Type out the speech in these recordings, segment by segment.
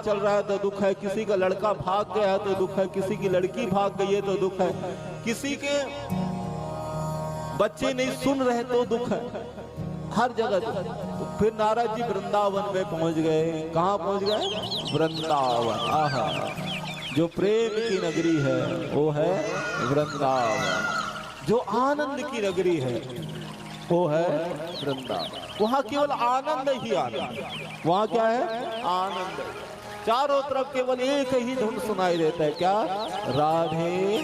चल रहा है तो दुख है, किसी का लड़का भाग गया है तो दुख है, किसी की लड़की भाग गई है तो दुख है, किसी के बच्चे नहीं सुन रहे तो दुख है, हर जगह दुख। तो फिर नारद जी वृंदावन में पहुंच गए। कहाँ पहुंच गए? वृंदावन। आहा, जो प्रेम की नगरी है वो है वृंदावन, जो आनंद की नगरी है वो है वृंदावन। वहां केवल आनंद ही आनंद, वहां क्या है? आनंद। चारों तरफ केवल एक ही धुन सुनाई देता है, क्या? राधे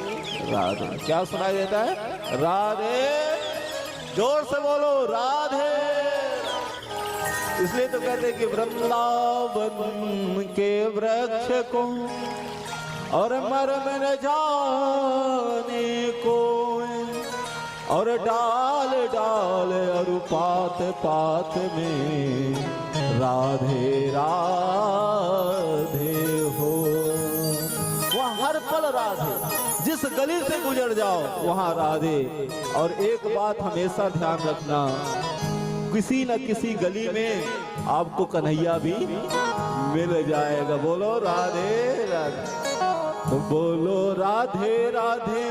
राधे। क्या सुनाई देता है? राधे। जोर से बोलो, राधे। इसलिए तो कहते हैं कि वृंदावन के वृक्ष को और मर्म न जाने को, और डाल डाल और पात पात में राधे राधे हो। वहाँ हर पल राधे, जिस गली से गुजर जाओ वहाँ राधे। और एक बात हमेशा ध्यान रखना, किसी न किसी गली में आपको कन्हैया भी मिल जाएगा। बोलो राधे राधे, तो बोलो राधे राधे,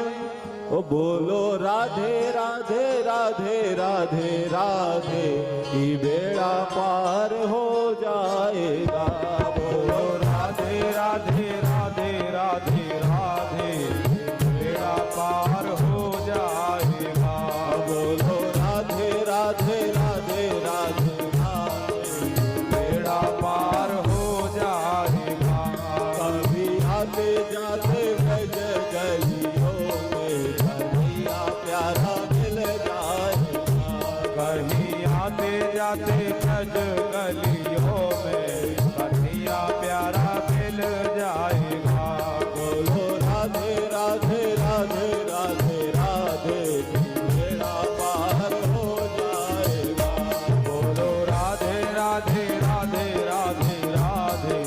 ओ बोलो राधे राधे राधे राधे राधे, ई बेड़ा पार हो जाएगा। बोलो राधे राधे राधे राधे राधे, बेड़ा पार हो जाएगा। बोलो राधे राधे राधे राधे राधे, बेड़ा पार हो जाएगा। कभी आते जाते गज गलियों में कन्हैया प्यारा मिल जाएगा। कहीं आते जाते गज गलियों में कन्हैया प्यारा मिल जाएगा। बोलो राधे राधे राधे राधे राधे, बेड़ा पार हो जाएगा। बोलो राधे राधे राधे राधे राधे,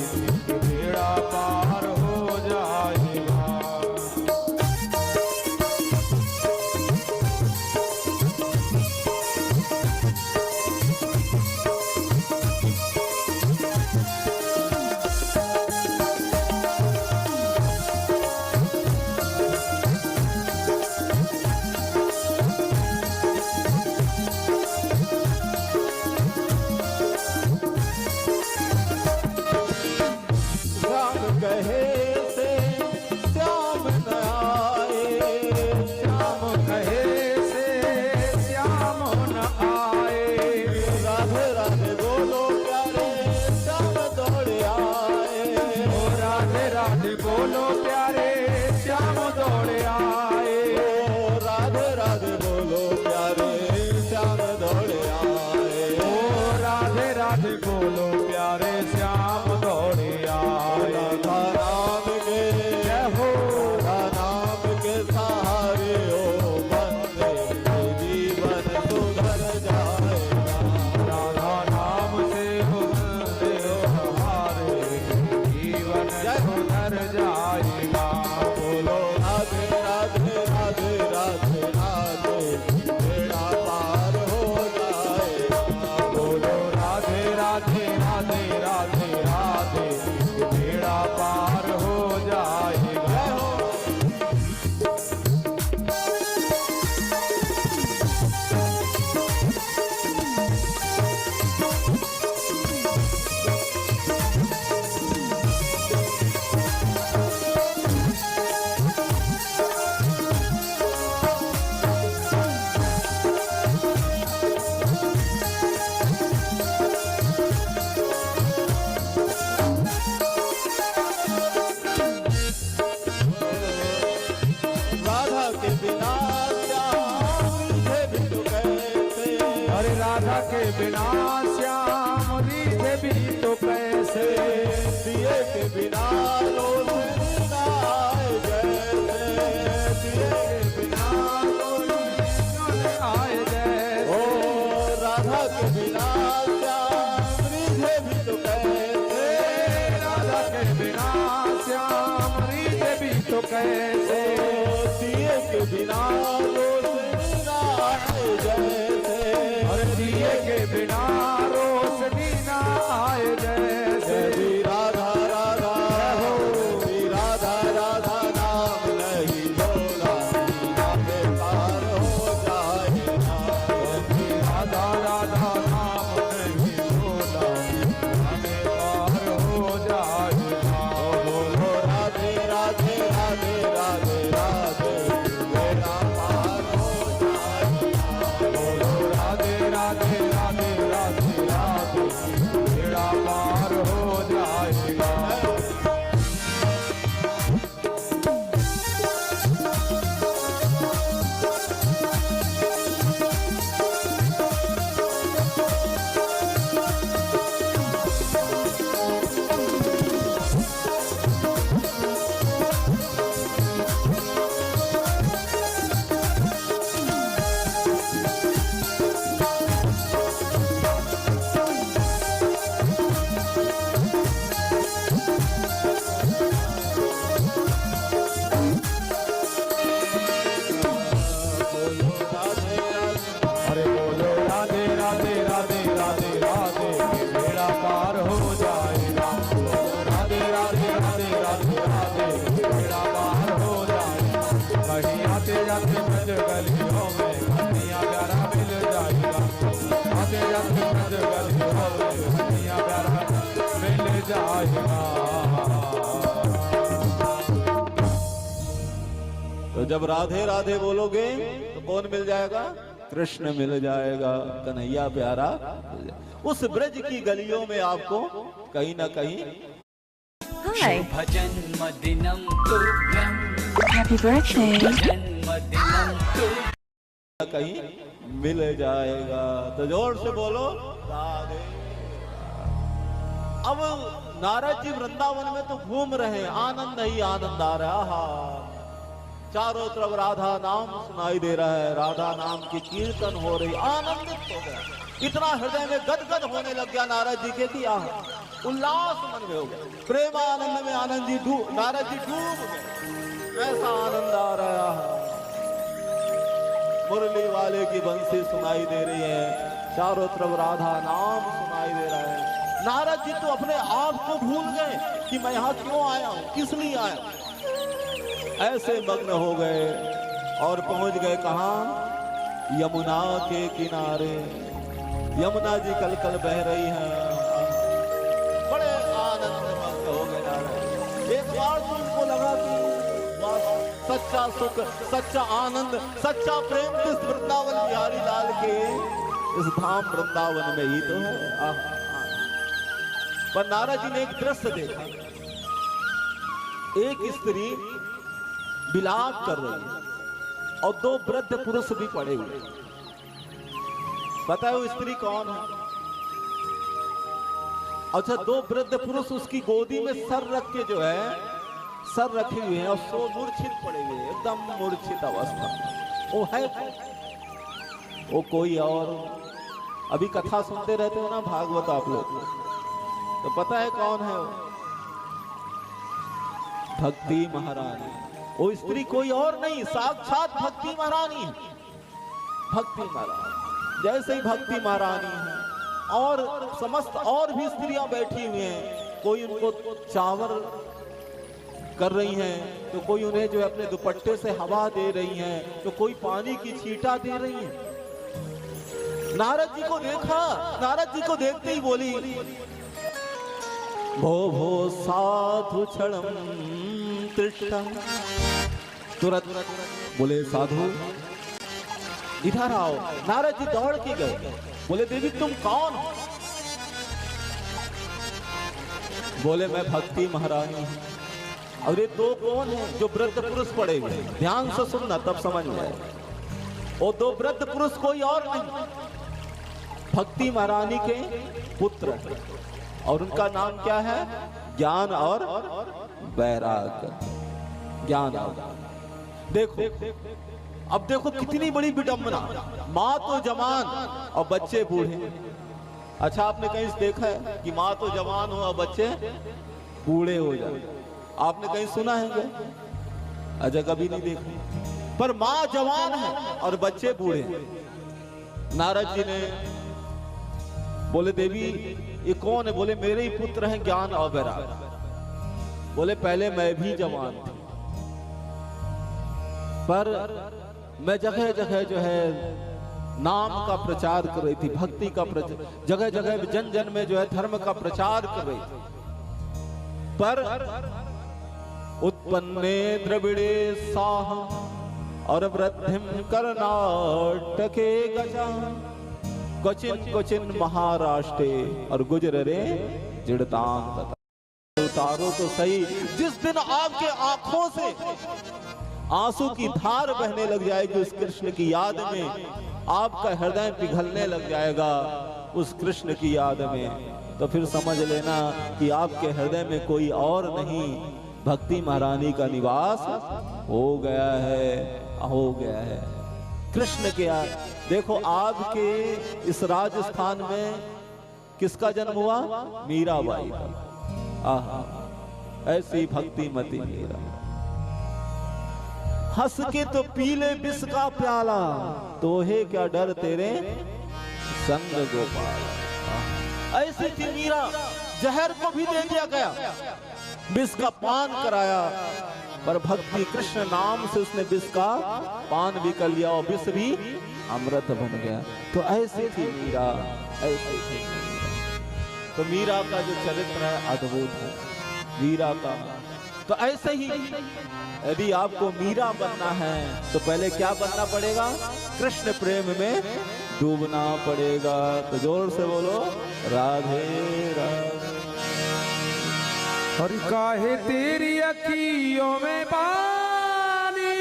बेड़ा पार हो जाएगा। बोलो प्यारे श्याम दौड़े आए, ओ राधे राधे बोलो प्यारे श्याम दौड़े आए, ओ राधे राधे बोलो प्यारे श्याम दौड़े आए। राधा नाम के जय हो, राधा नाम के सहारे ओ बंदे जीवन सुधर जाएगा। राधा नाम से हो बंदे हो हमारे जीवन सुधर जाएगा। बोलो राधे राधे राधे राधे राधे, बेड़ा पार हो जाएगा। बोलो राधे राधे राधे राधे राधे, बेड़ा पार हो जाएगा। राधा के बिना श्याम रीझे भी तो कैसे, दिए के बिना रोशनी ना आए जैसे, दिए के बिना रोशनी आए जैसे। ओ राधा के बिना श्याम रीझे भी तो कैसे, राधा के बिना श्याम रीझे भी तो कैसे, दिए के बिना रोशनी ना आए जैसे, दिए के बिना रोशनी ना आए जैसे। राधा राधा तो जब राधे राधे बोलोगे तो कौन मिल जाएगा? कृष्ण मिल जाएगा, कन्हैया प्यारा। उस ब्रज की गलियों में आपको कहीं ना कहीं जन्मदिनम तुभ्यं, Happy birthday. जन्मदिनम कहीं मिल जाएगा। तो जोर से बोलो राधे। अब नारद जी वृंदावन में तो घूम रहे हैं, आनंद ही आनंद आ रहा है। चारों तरफ राधा नाम सुनाई दे रहा है, राधा नाम की कीर्तन हो रही, आनंदित हो गया। इतना हृदय में गदगद होने लग गया नारद जी के कि उल्लास मन में हो गया, प्रेमानंद में नारद जी डूब गए। ऐसा आनंद आ रहा है। मुरली वाले की बंसी सुनाई दे रही है, चारों तरफ राधा नाम सुनाई दे रहा है। नारद जी तो अपने आप को भूल गए कि मैं यहाँ क्यों आया हूँ, किस लिए आया हूँ। ऐसे मग्न हो गए और पहुंच गए कहाँ? यमुना के किनारे। यमुना जी कल कल बह रही हैं, बड़े आनंद में मग्न हो गए नारद। एक बार तो उनको लगा कि सच्चा सुख, सच्चा आनंद, सच्चा प्रेम तो इस वृंदावन बिहारी लाल के इस धाम वृंदावन में ही तो है। पर नारद जी ने एक दृश्य देखा, एक स्त्री विलाप कर रही है और दो वृद्ध पुरुष भी पड़े हुए। पता है वो स्त्री कौन है? अच्छा, दो वृद्ध पुरुष उसकी गोदी में सर रख के जो है, सर रखे हुए हैं और सो मूर्छित पड़े हुए, एकदम मूर्छित अवस्था। वो है वो कोई और, अभी कथा सुनते रहते हो ना भागवत आप लोग, तो पता है कौन है वो? भक्ति महारानी। वो स्त्री कोई और नहीं, साक्षात भक्ति महारानी है। भक्ति महारानी, जैसे ही भक्ति महारानी है और समस्त और भी स्त्रियां बैठी हुई हैं, कोई उनको चावर कर रही हैं, तो कोई उन्हें जो है अपने दुपट्टे से हवा दे रही हैं, तो कोई पानी की छींटा दे रही हैं। नारद जी को देखा, नारद जी को देखते ही बोली, भो भो साधु क्षणम तिष्ठा। तुरंत बोले साधु इधर आओ। नारद जी दौड़ के गए, बोले देवी तुम कौन हो? बोले मैं भक्ति महारानी हूं। और ये दो कौन है? जो वृद्ध पुरुष पड़े हुए, ध्यान से सुनना तब समझ में आए। वो दो वृद्ध पुरुष कोई और नहीं, भक्ति महारानी के पुत्र, और उनका नाम क्या है? ज्ञान और वैराग्य। ज्ञान और देखो, अब देखो कितनी बड़ी विडंबना। माँ तो जवान और बच्चे बूढ़े। अच्छा, आपने कहीं देखा है कि माँ तो जवान हो और बच्चे बूढ़े हो जाए? आपने कहीं सुना है क्या? अच्छा, कभी नहीं देखा। पर माँ जवान है और बच्चे बूढ़े। नारद जी ने बोले देवी ये कौन है? बोले मेरे ही पुत्र हैं ज्ञान और वैराग्य। बोले पहले मैं भी जवान था, पर मैं जगह जगह जो है नाम का प्रचार कर रही थी, भक्ति का प्रचार, जगह जगह जन जन में जो है धर्म का प्रचार कर रही थी। पर उत्पन्ने द्रविड़े साह और वृद्धिम कर्नाटके गजा, क्वचिन क्वचिन महाराष्ट्रे और गुजरे जिड़तांग। उतारो तो सही, जिस दिन आपके आंखों से आंसू की धार बहने लग जाएगी उस कृष्ण की याद में, आपका हृदय पिघलने लग जाएगा उस कृष्ण की याद में, तो फिर समझ लेना कि आपके हृदय में कोई और नहीं, भक्ति महारानी का निवास हो गया है। कृष्ण के देखो, आपके इस राजस्थान में किसका जन्म हुआ? मीराबाई का। आहा, ऐसी भक्तिमती मीरा। हंस के तो पीले विष का प्याला, तो है क्या डर तेरे संग गोपाल। ऐसी थी मीरा, जहर को भी दे दिया गया, विष का पान कराया, पर भक्ति कृष्ण नाम से उसने विष का पान भी कर लिया और विष भी अमृत बन गया। तो ऐसी थी मीरा, ऐसी थी मीरा। तो मीरा का जो चरित्र है अद्भुत है, मीरा का। तो ऐसे ही यदि आपको मीरा बनना है तो पहले क्या बनना पड़ेगा? कृष्ण प्रेम में डूबना पड़ेगा। तो जोर से बोलो राधे राधे। और काहे तेरी अखियों में पानी,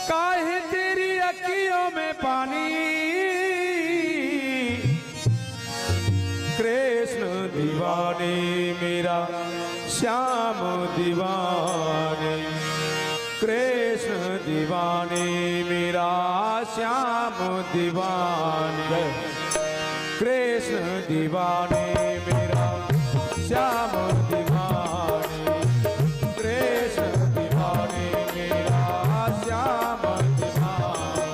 काहे तेरी अखियों में पानी, कृष्ण दीवाने मेरा श्याम दीवाने, कृष्ण दीवाने मेरा श्याम दीवाने, कृष्ण दीवाने मेरा श्याम दीवाने, कृष्ण दीवाने मेरा श्याम दीवाने,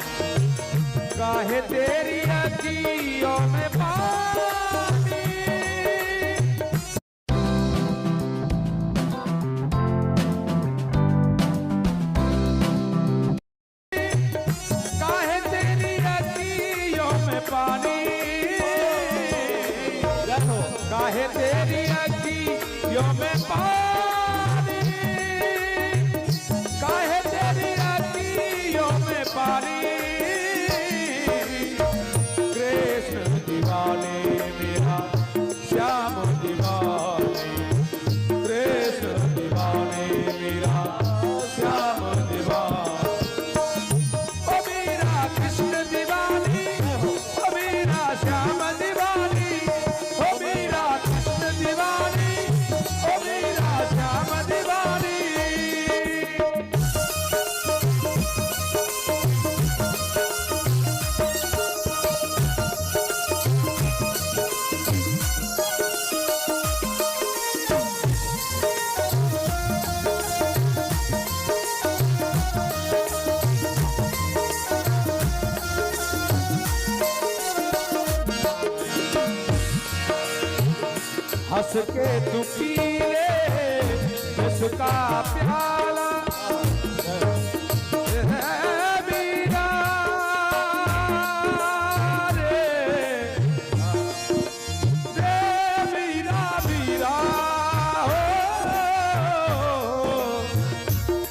काहे तेरी अखियों में पानी, काहे तेरी अखियों में पानी, काहे तेरी अखियों में पानी, काहे तेरी अखियों में पानी, कृष्ण दीवाने मेरा श्याम दीवाने, कृष्ण दीवाने मेरा श्याम दीवाने, ओ मेरा कृष्ण दीवानी, ओ मेरा श्याम दीवानी, ओ मेरा कृष्ण दीवानी, ओ मेरा श्याम दीवानी। हंस के तू पी ले उसका प्याला, मीरा रे, मीरा मीरा हो,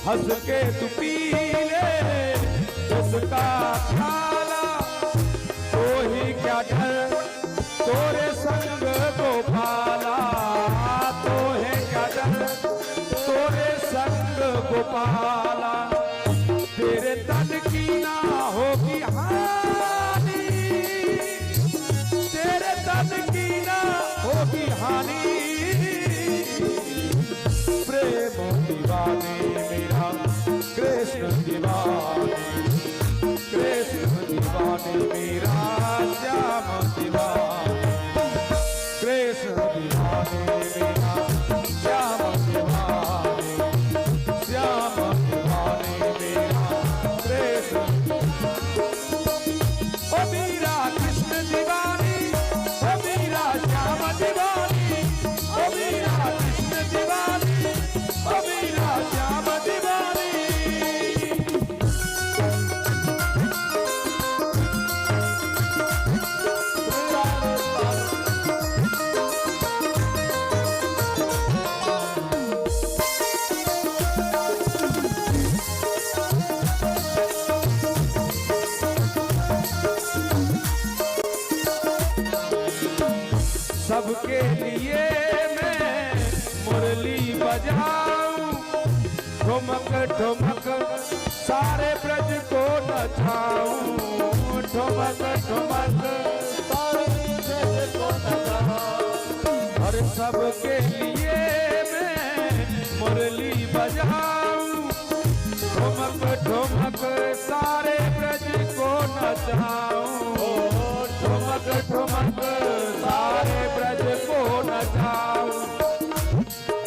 हंस के तू पी ले उसका प्याला, तो ही क्या डर तोरे संग गोपाला, तो है क्या डर तोरे संग गोपाला, तेरे तन की ना होगी हानि, तेरे तन की ना होगी हानि, प्रेम दीवाने मेरा कृष्ण दीवाने, कृष्ण दीवाने मेरा श्याम दीवाने, कृष्ण दीवाने मेरा श्याम दीवाने, श्याम दीवाने मेरा कृष्ण, ओ मेरा कृष्ण दीवानी, ओ मेरा श्याम दीवानी, ओ मेरा कृष्ण दीवानी, ओ मेरा श्याम दीवानी। सबके लिए मैं मुरली बजाऊं, ठुमक ठुमक सारे ब्रज को नचाऊं, ठुमक ठुमक सारे ब्रज को नचाऊं, और सबके लिए मैं मुरली बजाऊं, ठुमक ठुमक सारे ब्रज को नचाऊं, ठुमक ठुमक सारे ब्रज को नचाऊं,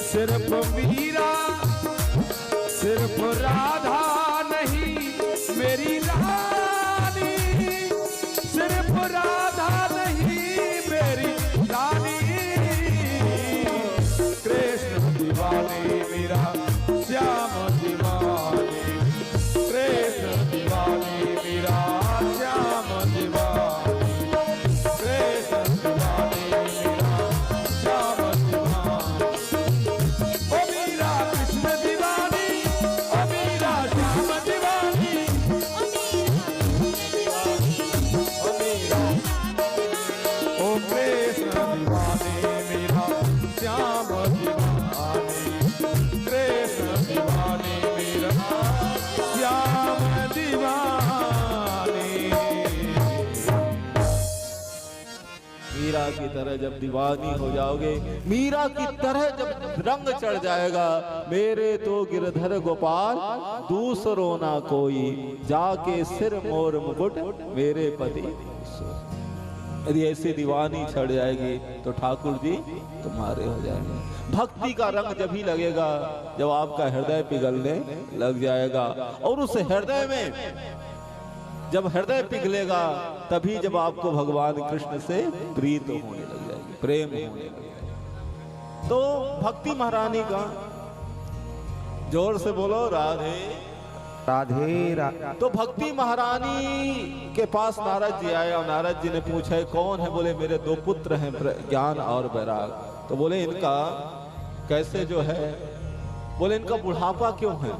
सिर्फ मीरा सिर्फ राधा नहीं मेरी रानी, सिर्फ राधा नहीं मेरी रानी, कृष्ण दीवाने मेरा श्याम दीवाने, कृष्ण दीवाने मेरा श्याम दीवाने, श्याम दीवानी, कृष्ण दीवानी मेरा श्याम दीवानी। मीरा की तरह जब दीवानी हो जाओगे, मीरा की तरह जब रंग चढ़ जाएगा, मेरे तो गिरधर गोपाल दूसरो ना कोई, जाके सिर मोर मुकुट मेरे पति। यदि ऐसी दीवानी चढ़ जाएगी तो ठाकुर जी तुम्हारे हो जाएंगे। भक्ति का रंग जब ही लगेगा जब आपका हृदय पिघलने लग जाएगा, और उस हृदय में जब हृदय पिघलेगा तभी जब आपको भगवान कृष्ण से प्रीत होने लग जाएगी, प्रेम होने लग जाएगी। तो भक्ति महारानी का जोर से बोलो राधे राधे तो भक्ति महारानी के पास नारद जी आए और नारद जी ने पूछा कौन है? बोले मेरे दो पुत्र हैं, ज्ञान और वैराग। तो बोले इनका कैसे जो है? बोले इनका बुढ़ापा क्यों है?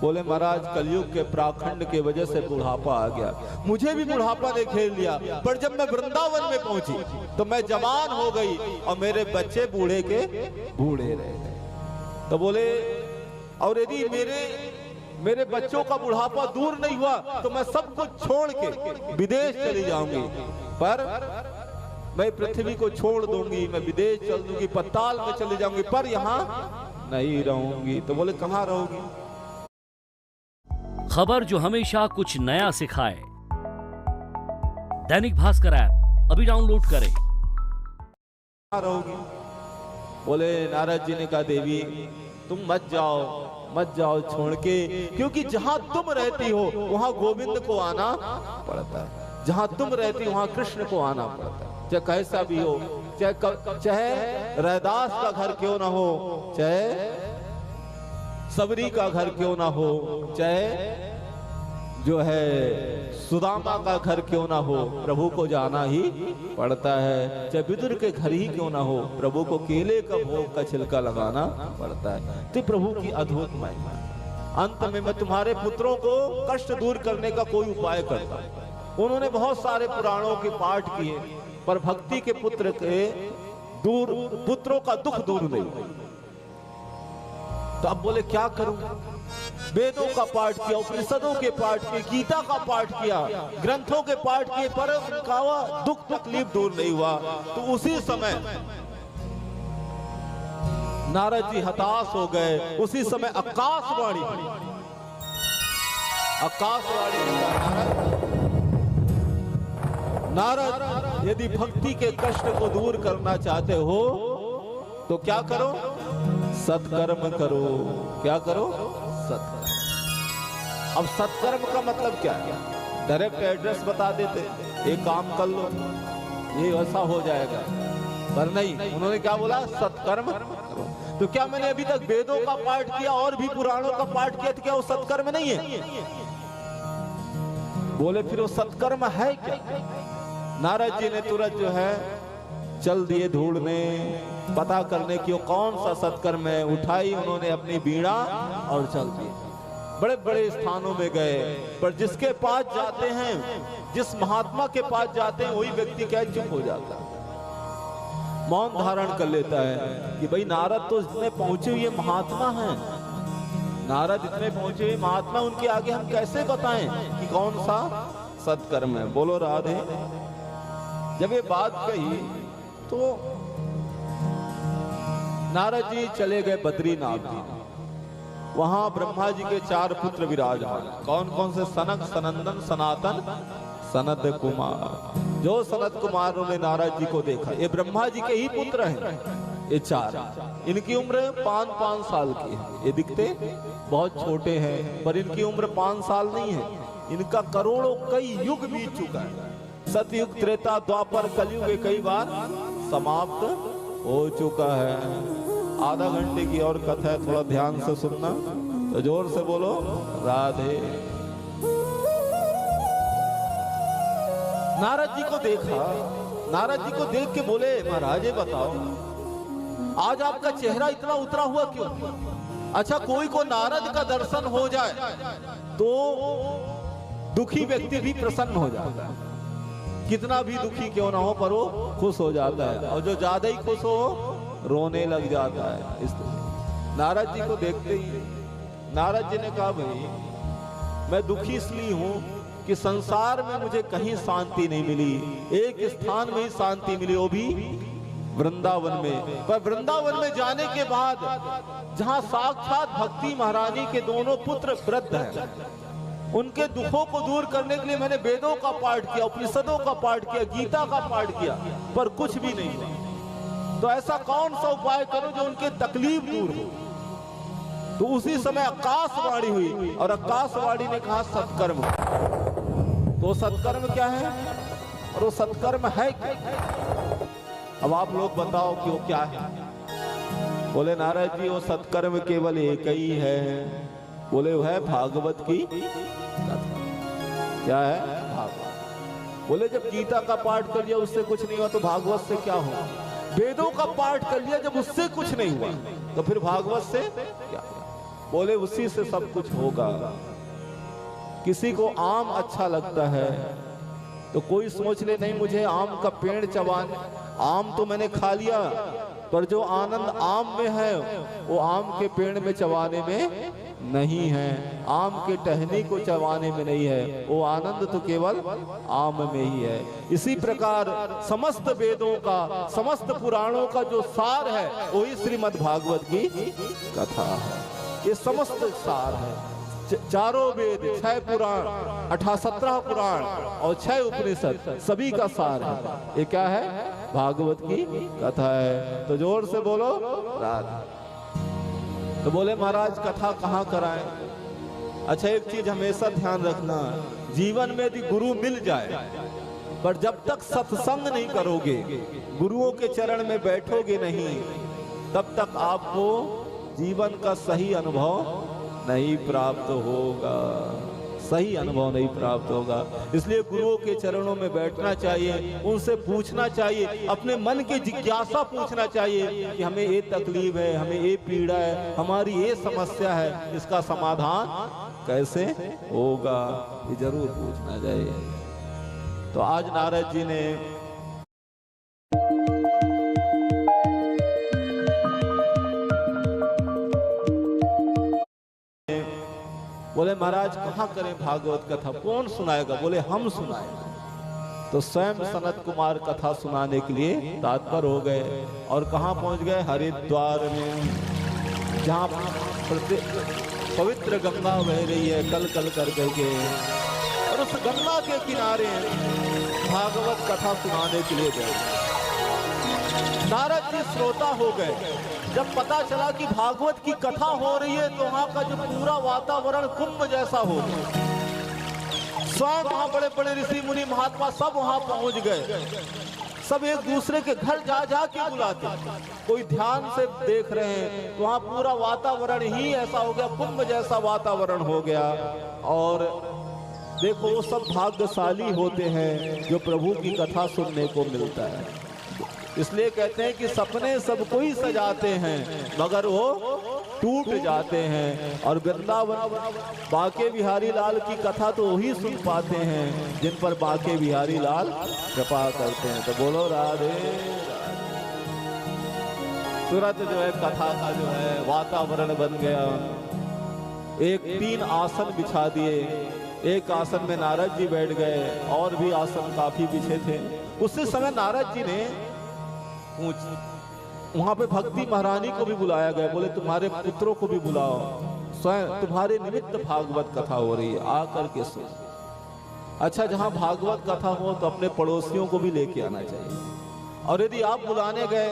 बोले महाराज कलयुग के प्राखंड के वजह से बुढ़ापा आ गया, मुझे भी बुढ़ापा ने घेर लिया, पर जब मैं वृंदावन में पहुंची तो मैं जवान हो गई और मेरे बच्चे बूढ़े के बूढ़े रह गए। तो बोले और यदि मेरे बच्चों का बुढ़ापा दूर नहीं हुआ तो मैं सब कुछ छोड़ के विदेश चली जाऊंगी, पर मैं पृथ्वी को छोड़ दूंगी, मैं विदेश चल दूंगी, पताल में चली जाऊंगी, पर यहाँ नहीं रहूंगी। तो बोले कहाँ रहोगी? खबर जो हमेशा कुछ नया सिखाए। दैनिक भास्कर ऐप अभी डाउनलोड करें। कहाँ रहोगी? बोले नारद जी ने कहा देवी तुम मत जाओ छोड़ के, क्योंकि जहां तुम रहती हो वहां गोविंद को आना पड़ता है, जहां तुम रहती हो वहां कृष्ण को आना पड़ता है, चाहे कैसा भी हो, चाहे रैदास का घर क्यों ना हो, चाहे सबरी का घर क्यों ना हो, चाहे जो है सुदामा का घर क्यों ना हो, प्रभु को जाना ही पड़ता है। चाहे विदुर के घर ही क्यों ना हो, प्रभु को केले का भोग का छिलका लगाना पड़ता है। तो प्रभु की अद्भुत महिमा। अंत में मैं तुम्हारे पुत्रों को कष्ट दूर करने का कोई उपाय करता हूं। उन्होंने बहुत सारे पुराणों के पाठ किए, पर भक्ति के पुत्रों का दुख दूर नहीं हुआ। तो अब बोले क्या करूं? वेदों का पाठ किया, उपनिषदों के पाठ किए, गीता का पाठ किया, ग्रंथों के पाठ किए, पर उनका दुख तकलीफ दूर नहीं हुआ। तो उसी समय नारद जी हताश हो गए। उसी समय आकाशवाणी नारद यदि भक्ति के कष्ट को दूर करना चाहते हो तो क्या करो? सत्कर्म करो। क्या करो? सत्कर्म। अब सत्कर्म का मतलब क्या है? डायरेक्ट एड्रेस बता देते, एक काम कर लो ये वैसा हो जाएगा, पर नहीं, उन्होंने क्या बोला? सत्कर्म करो। तो क्या मैंने अभी तक वेदों का पाठ किया और भी पुराणों का पाठ किया तो क्या वो सत्कर्म नहीं है? बोले फिर वो सत्कर्म है क्या? नारद जी ने तुरंत जो है चल दिए ढूंढने, पता करने की वो कौन सा सत्कर्म है। उठाई उन्होंने अपनी बीड़ा और चल दिए। बड़े बड़े स्थानों में गए, पर जिसके पास जाते हैं, जिस महात्मा के पास जाते हैं, वही व्यक्ति क्या चुप हो जाता है, मौन धारण कर लेता है कि भाई नारद तो इतने पहुंचे हुए महात्मा हैं, नारद इतने पहुंचे हुए महात्मा, उनके आगे हम कैसे बताएं कि कौन सा सत्कर्म है? बोलो राधे। जब ये बात कही तो नारद जी चले गए बद्रीनाथ जी। वहां ब्रह्मा जी के 4 पुत्र विराजमान। कौन कौन से? सनक, सनंदन, सनातन, सनत कुमार। जो सनत कुमारों ने नारद जी को देखा, ये ब्रह्मा जी के ही पुत्र हैं, ये 4। इनकी उम्र 5-5 साल की है। ये दिखते बहुत छोटे हैं, पर इनकी उम्र 5 साल नहीं है। इनका करोड़ों कई युग बीत चुका है। सतयुग, त्रेता, द्वापर, कलयुग कई बार समाप्त हो चुका है। आधा घंटे की और कथा है, थोड़ा ध्यान से सुनना। तो जोर से बोलो राधे। नारद जी को देखा, नारद जी को देख के बोले महाराज ये बताओ आज आपका चेहरा इतना उतरा हुआ क्यों? अच्छा, कोई को नारद का दर्शन हो जाए तो दुखी व्यक्ति भी प्रसन्न हो जाता है, कितना भी दुखी क्यों ना हो पर वो खुश हो जाता है, और जो ज्यादा ही खुश हो रोने लग जाता है। इस नारद जी को देखते ही नारद जी ने कहा, भाई मैं दुखी इसलिए हूं कि संसार में मुझे कहीं शांति नहीं मिली, एक स्थान में ही शांति मिली, वो भी वृंदावन में। पर वृंदावन में जाने के बाद जहां साक्षात भक्ति महारानी के दोनों पुत्र वृद्ध हैं, उनके दुखों को दूर करने के लिए मैंने वेदों का पाठ किया, उपनिषदों का पाठ किया, गीता का पाठ किया, पर कुछ भी नहीं हुआ। तो ऐसा कौन सा उपाय करूं जो उनके तकलीफ दूर हो। तो उसी समय आकाशवाणी हुई और आकाशवाणी ने कहा सत्कर्म। तो सत्कर्म क्या है और वो सत्कर्म है क्या? अब आप लोग बताओ कि वो क्या है। बोले नारद जी, वो सत्कर्म केवल एक ही है। बोले वो है भागवत की कथा। क्या है? भागवत। बोले जब गीता का पाठ कर लिया उससे कुछ नहीं हुआ तो भागवत से क्या हुआ? वेदों का पाठ कर लिया जब उससे कुछ नहीं हुआ तो फिर भागवत से क्या? बोले उसी से सब कुछ होगा। किसी को आम अच्छा लगता है तो कोई सोच ले नहीं मुझे आम का पेड़ चबाने, आम तो मैंने खा लिया पर जो आनंद आम में है वो आम के पेड़ में चबाने में नहीं है, आम के टहनी को चबाने में नहीं है, वो आनंद तो केवल आम में ही है। इसी प्रकार समस्त वेदों का, समस्त पुराणों का जो सार है वही श्रीमद् भागवत की कथा है। ये समस्त सार है। चारों वेद, 6 पुराण, 17 पुराण और 6 उपनिषद सभी का सार है। ये क्या है? भागवत की कथा है। तो जोर से बोलो राधे। तो बोले महाराज कथा कहाँ कराएं? अच्छा एक चीज हमेशा ध्यान रखना, जीवन में यदि गुरु मिल जाए पर जब तक सत्संग नहीं करोगे, गुरुओं के चरण में बैठोगे नहीं, तब तक आपको जीवन का सही अनुभव नहीं प्राप्त होगा, सही अनुभव नहीं प्राप्त होगा। इसलिए गुरुओं के चरणों में बैठना चाहिए, उनसे पूछना चाहिए, अपने मन की जिज्ञासा पूछना चाहिए कि हमें ये तकलीफ है, हमें ये पीड़ा है, हमारी ये समस्या है, इसका समाधान कैसे होगा, ये जरूर पूछना चाहिए। तो आज नारद जी ने बोले महाराज कहाँ करें भागवत कथा, कौन सुनाएगा? बोले हम सुनाएंगे। तो स्वयं सनत कुमार कथा सुनाने के लिए तत्पर हो गए और कहाँ पहुंच गए? हरिद्वार में, जहाँ पवित्र गंगा बह रही है कल कल कर करके, और उस गंगा के किनारे भागवत कथा सुनाने के लिए गए। नारद जी श्रोता हो गए। जब पता चला कि भागवत की कथा हो रही है तो वहां का जो पूरा वातावरण कुंभ जैसा हो गया। स्वयं वहां बड़े बड़े ऋषि मुनि महात्मा सब वहां पहुंच गए। सब एक दूसरे के घर जा जा के बुलाते, कोई ध्यान से देख रहे हैं तो वहां पूरा वातावरण ही ऐसा हो गया, कुंभ जैसा वातावरण हो गया। और देखो वो सब भाग्यशाली होते हैं जो प्रभु की कथा सुनने को मिलता है। इसलिए कहते हैं कि सपने सबको ही सजाते हैं मगर वो टूट जाते हैं। और वृंदावन बांके बिहारी लाल की कथा तो वही सुन पाते हैं जिन पर बांके बिहारी लाल कृपा करते हैं। तो बोलो राधे। तुरंत जो है कथा का जो है वातावरण बन गया। एक 3 आसन बिछा दिए, एक आसन में नारद जी बैठ गए और भी आसन काफी पीछे थे। उसी समय नारद जी ने वहां पे भक्ति महारानी को भी बुलाया गया। बोले तुम्हारे पुत्रों को भी बुलाओ, स्वयं तुम्हारे निमित्त भागवत कथा हो रही है, आकर के सुन। अच्छा जहां भागवत कथा हो तो अपने पड़ोसियों को भी लेके आना चाहिए। और यदि आप बुलाने गए,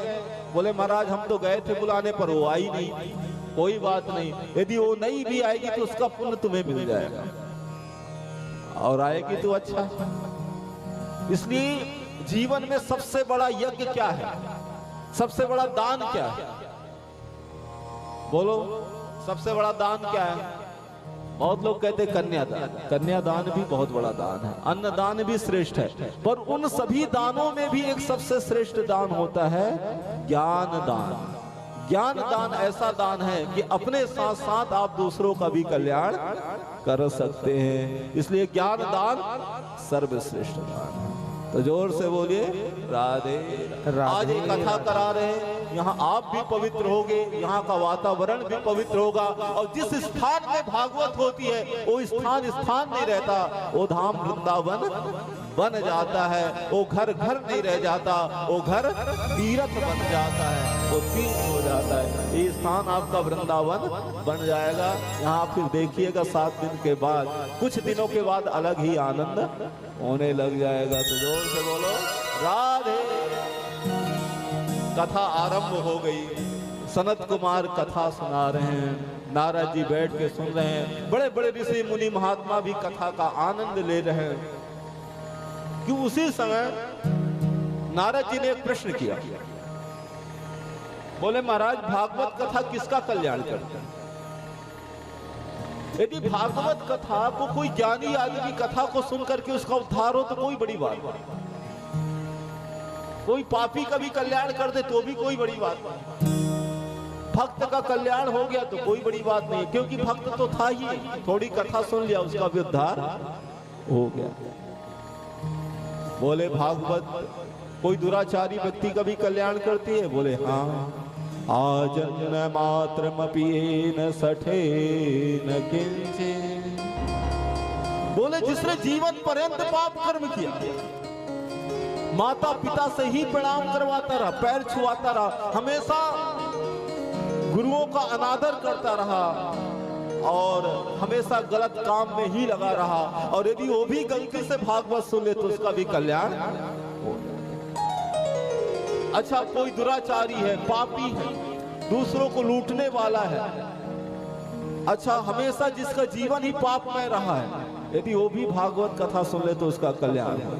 बोले महाराज हम तो गए थे बुलाने पर वो आई नहीं, कोई बात नहीं, यदि वो नहीं भी आएगी तो उसका पुण्य तुम्हें मिल जाएगा, और आएगी तो अच्छा। इसलिए जीवन में सबसे बड़ा यज्ञ क्या है? सबसे बड़ा दान क्या है? बोलो सबसे बड़ा दान क्या है? बहुत लोग कहते हैं कन्यादान। कन्यादान भी बहुत बड़ा दान है, अन्नदान भी श्रेष्ठ है, पर उन सभी दानों में भी एक सबसे श्रेष्ठ दान होता है ज्ञान दान। ज्ञान दान ऐसा दान है कि अपने साथ साथ आप दूसरों का भी कल्याण कर सकते हैं। इसलिए ज्ञान दान सर्वश्रेष्ठ दान है। तो जोर से बोलिए राधे। आज एक कथा करा रहे हैं यहाँ आप भी पवित्र होगे, यहाँ का वातावरण भी पवित्र होगा। और जिस स्थान में भागवत होती है वो स्थान नहीं रहता, वो धाम वृंदावन बन जाता है। वो घर नहीं रह जाता, वो घर तीर्थ बन जाता है, वो तीर्थ हो जाता है। ये स्थान आपका वृंदावन बन जाएगा। यहाँ फिर देखिएगा 7 दिन के बाद, कुछ दिनों के बाद अलग ही आनंद होने लग जाएगा। तो जोर से बोलो राधे। कथा आरंभ हो गई। सनत कुमार कथा सुना रहे हैं, नारद जी बैठ के सुन रहे हैं, बड़े बड़े ऋषि मुनि महात्मा भी कथा का आनंद ले रहे हैं। कि उसी समय नारद जी ने एक प्रश्न किया, बोले महाराज भागवत कथा किसका कल्याण करता है? यदि भागवत कथा को कोई ज्ञानी आदमी कथा को सुन करके उसका उद्धार हो तो कोई बड़ी बात नहीं, कोई पापी का भी कल्याण कर दे तो भी कोई बड़ी बात नहीं, भक्त का कल्याण हो गया तो कोई बड़ी बात नहीं, क्योंकि भक्त तो था ही, थोड़ी कथा सुन लिया उसका भी उद्धार हो गया। बोले भागवत कोई दुराचारी व्यक्ति का भी कल्याण करती है? बोले हाँ। आजन्म मात्रमपि सठे न किंचित्। बोले जिसने जीवन पर्यंत पाप कर्म किया, माता पिता से ही प्रणाम करवाता रहा, पैर छुआता रहा, हमेशा गुरुओं का अनादर करता रहा और हमेशा गलत काम में ही लगा रहा, और यदि वो भी गलती से भागवत सुन ले तो उसका भी कल्याण हो। अच्छा कोई दुराचारी है, पापी है, दूसरों को लूटने वाला है, अच्छा हमेशा जिसका जीवन ही पाप में रहा है, यदि वो भी भागवत कथा सुन ले तो उसका कल्याण हो।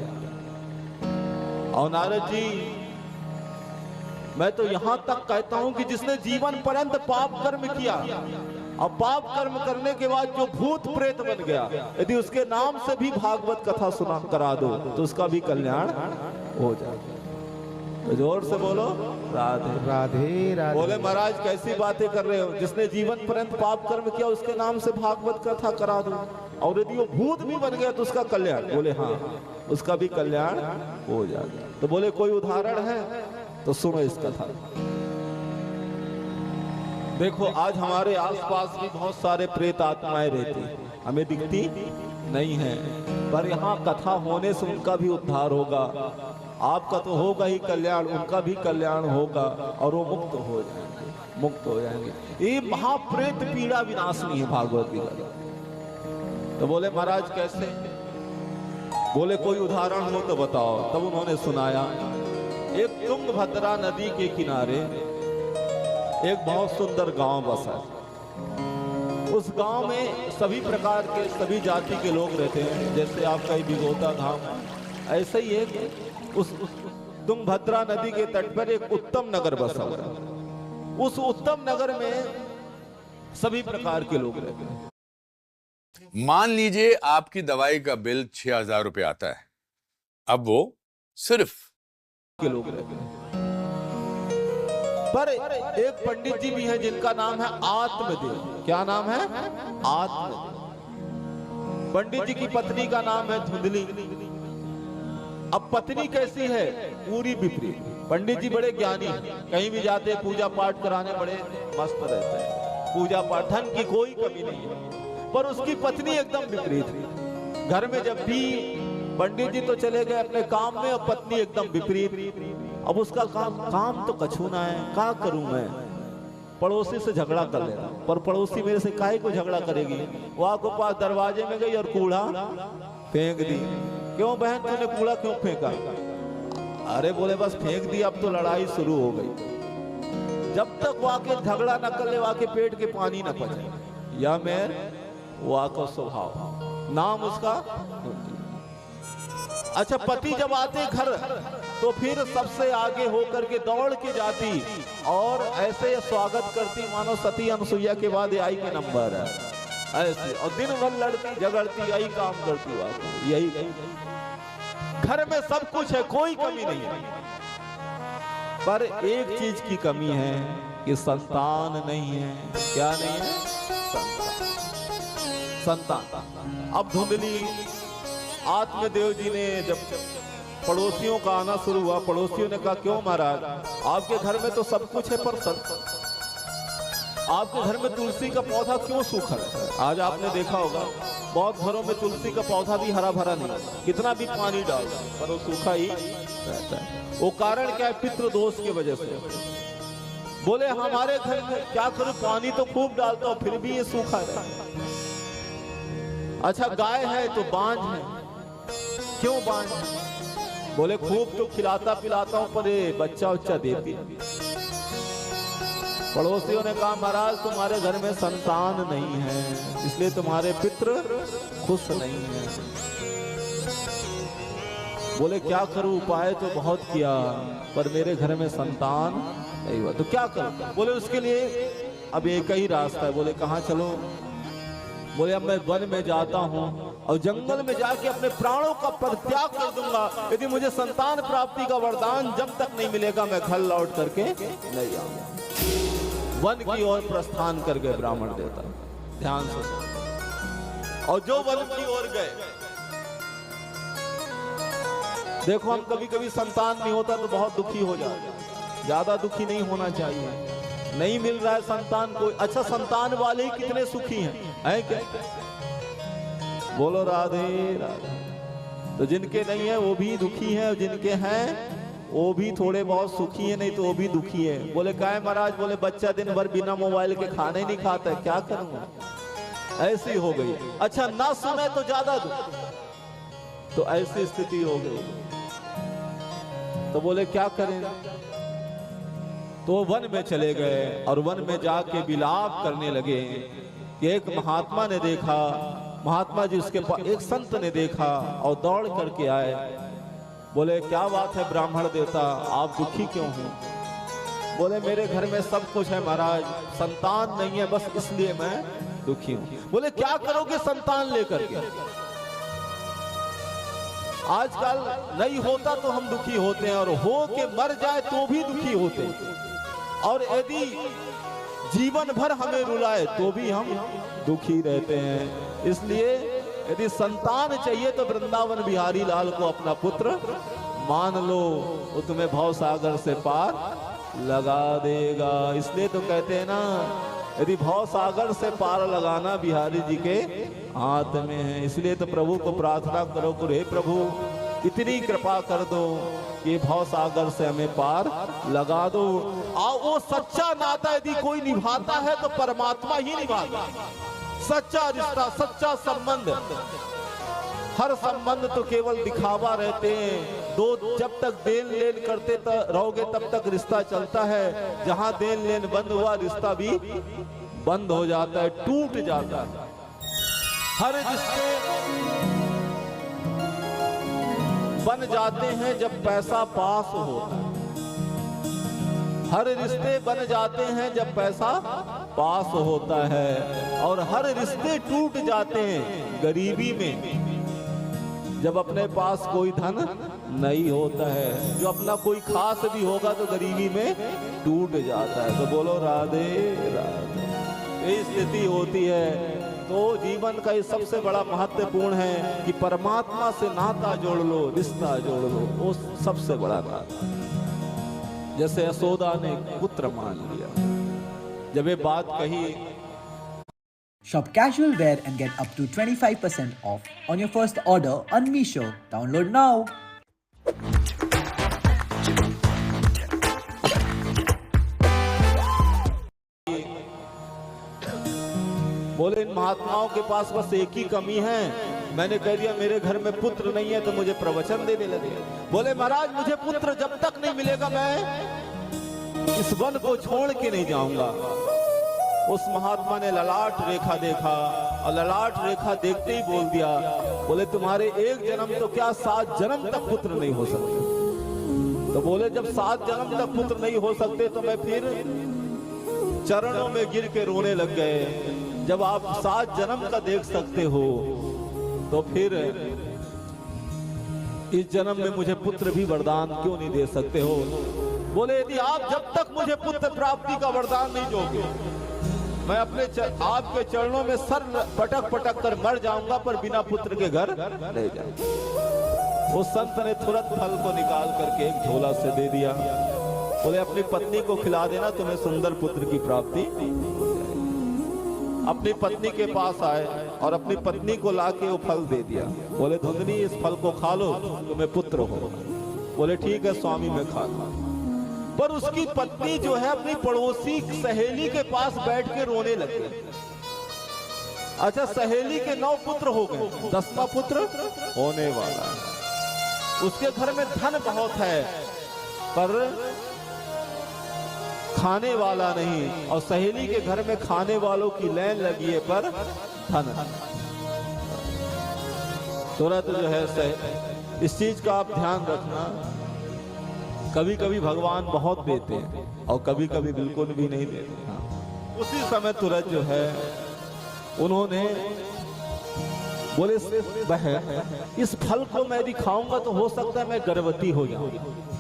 और नारद जी मैं तो यहां तक कहता हूं कि जिसने जीवन पर्यंत पाप कर्म किया और पाप कर्म करने के बाद जो भूत प्रेत बन गया, यदि उसके नाम से भी भागवत कथा सुना करा दो तो उसका भी कल्याण हो जाएगा। तो जोर से बोलो राधे राधे राधे। बोले महाराज कैसी बातें कर रहे हो, जिसने जीवन पर्यंत पाप कर्म किया उसके नाम से भागवत कथा करा दो, और यदि वो भूत भी बन गया तो उसका कल्याण? बोले हाँ, उसका भी कल्याण हो जाएगा। तो बोले कोई उदाहरण है? तो सुनो इस कथा। देखो आज हमारे आसपास भी बहुत सारे प्रेत आत्माएं रहती, हमें दिखती नहीं है, पर यहाँ कथा होने से उनका भी उद्धार होगा। आपका तो होगा ही कल्याण, उनका भी कल्याण होगा और वो मुक्त हो जाएंगे, मुक्त हो जाएंगे। ये महाप्रेत पीड़ा विनाशनी है भागवत गीता। तो बोले महाराज कैसे? बोले कोई उदाहरण हो तो बताओ। तब उन्होंने सुनाया, एक तुंगभद्रा नदी के किनारे एक बहुत सुंदर गांव बसा। उस गांव में सभी प्रकार के सभी जाति के लोग रहते हैं, जैसे आपका ही बिगोता धाम, ऐसे ही एक उस तुंगभद्रा नदी के तट पर एक उत्तम नगर बसा हुआ है। उस उत्तम नगर में सभी प्रकार के लोग रहते हैं। मान लीजिए आपकी दवाई का बिल 6,000 रुपये आता है, अब वो सिर्फ के लोग रहते हैं। पर एक पंडित जी भी हैं जिनका नाम है आत्मदेव। क्या नाम है? आत्मदेव। पंडित जी की पत्नी का नाम है धुंधली। अब पत्नी कैसी है? पूरी विपरीत। पंडित जी बड़े ज्ञानी हैं, कहीं भी जाते पूजा पाठ कराने बड़े मस्त रहते हैं, पूजा पाठ, धन की कोई कमी नहीं है। पर उसकी पत्नी एकदम विपरीत है। घर में जब भी पंडित जी तो चले गए अपने काम में और पत्नी एकदम विपरीत। अब उसका काम तो कछू ना है, क्या करूं मैं? पड़ोसी से झगड़ा कर लेता, पर पड़ोसी मेरे से काहे को झगड़ा करेगी? वहां को पास दरवाजे में गई और कूड़ा फेंक दी। क्यों बहन तूने कूड़ा क्यों फेंका? अरे बोले बस फेंक दी, अब तो लड़ाई शुरू हो गई। जब तक वाके झगड़ा न कर ले, वाके पेट के पानी न पचे, या मेर वाको स्वभाव, नाम उसका। अच्छा पति जब आते घर तो फिर सबसे आगे होकर के दौड़ के जाती और ऐसे स्वागत करती मानो सती अनसुईया के बाद आई के नंबर है ऐसे, और दिन भर लड़ती झगड़ती, यही काम करती, यही। घर में सब कुछ है, कोई कमी नहीं है, पर एक चीज की कमी है कि संतान नहीं है। क्या नहीं है? संतान। अब धुंधली आत्मदेव जी ने जब पड़ोसियों का आना शुरू हुआ। पड़ोसियों ने कहा क्यों महाराज, आपके घर में तो सब कुछ है पर आपके घर में तुलसी का पौधा क्यों सूखा रहता है? आज आपने देखा होगा बहुत घरों में तुलसी का पौधा भी हरा भरा नहीं होता, कितना भी पानी डाल पर वो सूखा ही रहता है। वो कारण क्या है? पितृ दोष की वजह से। बोले हमारे घर में क्या करूं, पानी तो खूब डालता हूं फिर भी ये सूखा है। अच्छा गाय है तो बांझ है, क्यों बांझ है? बोले खूब तो खिलाता पिलाता हूं पर ये बच्चा उच्चा देती है। पड़ोसियों ने कहा महाराज तुम्हारे घर में संतान नहीं है इसलिए तुम्हारे पितृ खुश नहीं है। बोले क्या करूं, उपाय तो बहुत किया पर मेरे घर में संतान नहीं हुआ, तो क्या करूं? बोले उसके लिए अब एक ही रास्ता है। बोले कहाँ चलो? बोले अब मैं वन में जाता हूँ और जंगल में जाके अपने प्राणों का परित्याग कर दूंगा, यदि मुझे संतान प्राप्ति का वरदान जब तक नहीं मिलेगा मैं घर लौट करके नहीं आऊंगा। वन की ओर प्रस्थान कर गए ब्राह्मण देवता, ध्यान से। और जो वन की ओर गए, देखो हम कभी कभी संतान नहीं होता तो बहुत दुखी हो जाते, ज्यादा दुखी नहीं होना चाहिए। नहीं मिल रहा है संतान कोई, अच्छा संतान वाले ही कितने सुखी हैं क्या? बोलो राधे राधे। तो जिनके नहीं है वो भी दुखी हैं और जिनके हैं वो भी थोड़े बहुत सुखी है, नहीं तो वो भी दुखी है। बोले क्या है महाराज? बोले बच्चा दिन भर बिना मोबाइल के खाने नहीं खाता है, क्या करूंगा? ऐसी हो गई। अच्छा ना सुने तो ज्यादा दुख, तो ऐसी स्थिति हो गई। तो बोले क्या करें? तो वन में चले गए और वन में जाके विलाप करने लगे कि एक महात्मा ने देखा, महात्मा जी उसके पास एक संत ने देखा और दौड़ करके आए। बोले क्या बात है ब्राह्मण देवता, आप दुखी क्यों हैं? बोले मेरे घर में सब कुछ है महाराज, संतान नहीं है बस इसलिए मैं दुखी हूं। बोले क्या करोगे संतान लेकर के? आजकल नहीं होता तो हम दुखी होते हैं और हो के मर जाए तो भी दुखी होते हैं, और यदि जीवन भर हमें रुलाए तो भी हम दुखी रहते हैं। इसलिए यदि संतान चाहिए तो वृंदावन बिहारी लाल को अपना पुत्र मान लो, वो तुम्हें भव सागर से पार लगा देगा। इसलिए तो कहते हैं ना, यदि भव सागर से पार लगाना बिहारी जी के हाथ में है। इसलिए तो प्रभु को प्रार्थना करो कि हे प्रभु इतनी कृपा कर दो कि भव सागर से हमें पार लगा दो। और वो सच्चा नाता यदि कोई निभाता है तो परमात्मा ही निभाता है। सच्चा रिश्ता, सच्चा संबंध, हर संबंध तो केवल दिखावा रहते हैं। दो जब तक देन लेन करते रहोगे तब तक रिश्ता चलता है, जहां देन लेन बंद हुआ रिश्ता भी बंद हो जाता है, टूट जाता है। हर रिश्ते बन जाते हैं जब पैसा पास होता है, हर रिश्ते बन जाते हैं जब पैसा पास होता है, और हर रिश्ते टूट जाते हैं गरीबी में जब अपने पास कोई धन नहीं होता है। जो अपना कोई खास भी होगा तो गरीबी में टूट जाता है। तो बोलो राधे राधे। ये स्थिति होती है। तो जीवन का ये सबसे बड़ा महत्वपूर्ण है कि परमात्मा से नाता जोड़ लो, रिश्ता जोड़ लो, वो सबसे बड़ा नाता। जैसे यशोदा ने पुत्र मान लिया, जब ये बात कही। Shop casual wear and get up to 25% off on your first order on Meesho. Download now. बोले इन महात्माओं के पास बस एक ही कमी है, मैंने कह दिया मेरे घर में पुत्र नहीं है तो मुझे प्रवचन देने लगे। बोले महाराज मुझे पुत्र जब तक नहीं मिलेगा मैं इस वन को छोड़ के नहीं जाऊंगा। उस महात्मा ने ललाट रेखा देखा और ललाट रेखा देखते ही बोल दिया, बोले तुम्हारे एक जन्म तो क्या 7 जन्म तक पुत्र नहीं हो सकते। तो बोले जब 7 जन्म तक पुत्र नहीं हो सकते तो मैं फिर चरणों में गिर के रोने लग गए। जब आप 7 जन्म का देख सकते हो तो फिर इस जन्म में मुझे पुत्र भी वरदान क्यों नहीं दे सकते हो। बोले यदि आप जब तक मुझे पुत्र प्राप्ति का वरदान नहीं दोगे मैं अपने आपके चरणों में सर पटक पटक कर मर जाऊंगा, पर बिना पुत्र के घर नहीं जाऊंगा। उस संत ने तुरंत फल को निकाल करके एक झोला से दे दिया। बोले अपनी पत्नी को खिला देना, तुम्हें सुंदर पुत्र की प्राप्ति। अपनी पत्नी के पास आए और अपनी पत्नी को लाके वो फल दे दिया। बोले धुंधनी इस फल को खा लो, तुम्हें पुत्र होगा। बोले ठीक है स्वामी मैं खा लूं। पर उसकी पत्नी जो है अपनी पड़ोसी सहेली के पास बैठ के रोने लगी। अच्छा सहेली के 9 पुत्र हो गए, 10वां पुत्र होने वाला। उसके घर में धन बहुत है पर खाने वाला नहीं, और सहेली के घर में खाने वालों की लाइन लगी है पर धन। तुरंत जो है इस चीज का आप ध्यान रखना, कभी कभी भगवान बहुत देते हैं और कभी कभी बिल्कुल भी नहीं देते। उसी समय तुरंत जो है उन्होंने बोले बहन इस फल को मैं यदि खाऊंगा तो हो सकता है मैं गर्भवती हो जाऊं,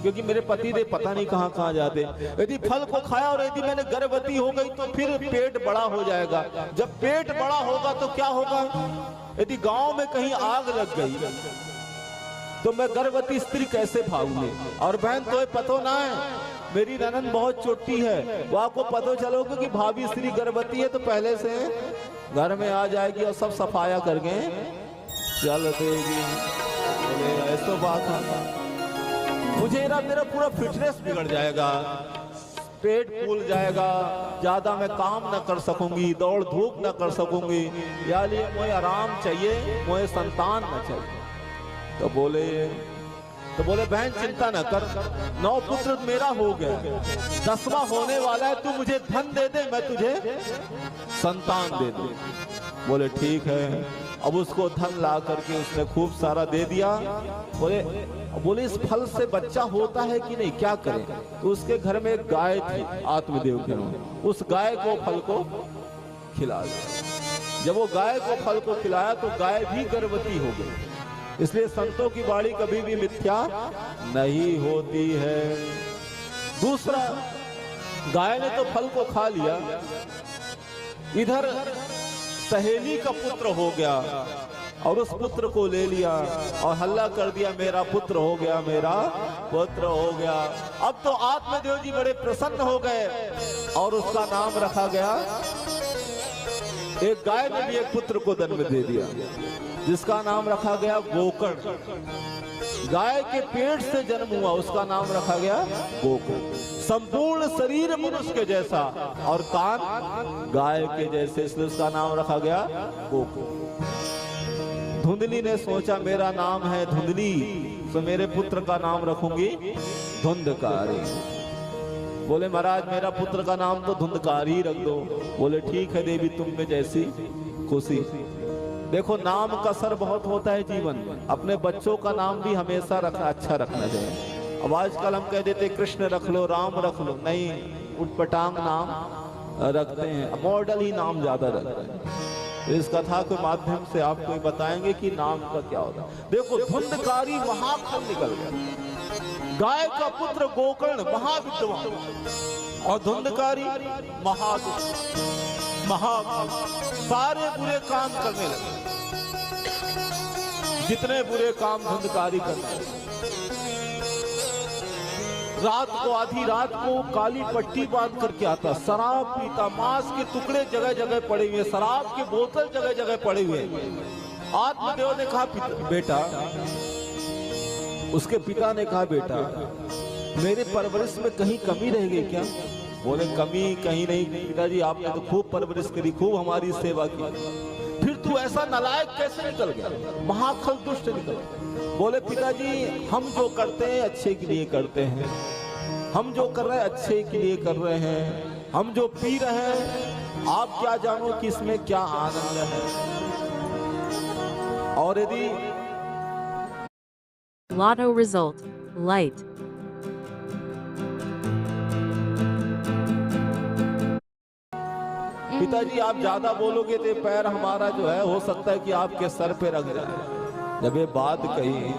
क्योंकि मेरे पति देव पता नहीं कहां कहां जाते। यदि फल को खाया और यदि मैंने गर्भवती हो गई तो फिर पेट बड़ा हो जाएगा। जब पेट बड़ा होगा तो क्या होगा, यदि गांव में कहीं आग लग गई तो मैं गर्भवती स्त्री कैसे भागूंगी। और बहन तो पतो ना है मेरी ननन बहुत छोटी है, वो आपको पता चलोगे कि भाभी स्त्री गर्भवती है तो पहले से घर में आ जाएगी और सब सफाया करके चल देगी। ऐसा बात है, मुझे मेरा पूरा फिटनेस बिगड़ जाएगा, पेट फूल जाएगा, ज्यादा मैं काम न कर सकूंगी, दौड़ धूप न कर सकूंगी, या लिए मुझे आराम चाहिए, मुझे संतान न चाहिए। तो बोले बहन चिंता न कर, 9 पुत्र मेरा हो गया, 10वां होने वाला है, तू मुझे धन दे दे मैं तुझे संतान दे दूं। बोले ठीक है। अब उसको धन ला करके उसने खूब सारा दे दिया। बोले इस फल से बच्चा होता है कि नहीं, क्या करें। तो उसके घर में एक गाय थी आत्मदेव के नाम, उस गाय को फल को खिला दिया। जब वो गाय को फल को खिलाया तो गाय भी गर्भवती हो गई। इसलिए संतों की वाणी कभी भी मिथ्या नहीं होती है। दूसरा, गाय ने तो फल को खा लिया, इधर सहेली का पुत्र हो गया और उस पुत्र को ले लिया और हल्ला कर दिया मेरा पुत्र हो गया, मेरा पुत्र हो गया। अब तो आत्मदेव जी बड़े प्रसन्न हो गए और उसका नाम रखा गया, एक गाय ने भी एक पुत्र को जन्म दे दिया जिसका नाम रखा गया गोकर्ण। गाय के पेट से जन्म हुआ, उसका नाम रखा गया गोकर्ण। संपूर्ण शरीर मनुष्य के जैसा और कान गाय के जैसे, इसलिए उसका नाम रखा गया गोकर्ण। धुंधली ने सोचा मेरा नाम है धुंधली, तो मेरे पुत्र का नाम रखूंगी धुंधकारी। बोले महाराज मेरा पुत्र का नाम तो धुंधकारी रख दो। बोले ठीक है देवी, तुम में जैसी खुशी। देखो नाम का असर बहुत होता है जीवन में, अपने बच्चों का नाम भी हमेशा अच्छा रखना चाहिए। अब आजकल हम कह देते कृष्ण रख लो, राम रख लो, नहीं, उटपटांग नाम रखते हैं, मॉडल ही नाम ज्यादा रखते हैं। इस कथा के माध्यम से आपको बताएंगे कि नाम का क्या होता है। देखो धुंधकारी महाफल निकल गया, गाय का पुत्र गोकर्ण महाविद्वान और धुंधकारी महाफल, सारे बुरे काम करने लगे, जितने बुरे काम धुंधकारी करते। रात को आधी रात को काली पट्टी बांध करके आता, शराब पीता, मांस के टुकड़े जगह जगह पड़े हुए, शराब के बोतल जगह जगह पड़े हुए। आत्मदेव ने कहा बेटा, उसके पिता ने कहा बेटा मेरे परवरिश में कहीं कमी रह गई क्या। बोले कमी कहीं नहीं पिताजी, आपने तो खूब परवरिश करी, खूब हमारी सेवा की, फिर तू ऐसा नालायक कैसे निकल गया, महाखल दुष्ट निकल गया। बोले पिताजी हम जो करते हैं अच्छे के लिए करते हैं, हम जो कर रहे हैं अच्छे के लिए कर रहे हैं, हम जो पी रहे हैं आप क्या जानो कि इसमें क्या आनंद है। और यदि Lotto result, light. पिताजी आप ज्यादा बोलोगे तो पैर हमारा जो है हो सकता है कि आपके सर पे रख जाए। जब ये बात कही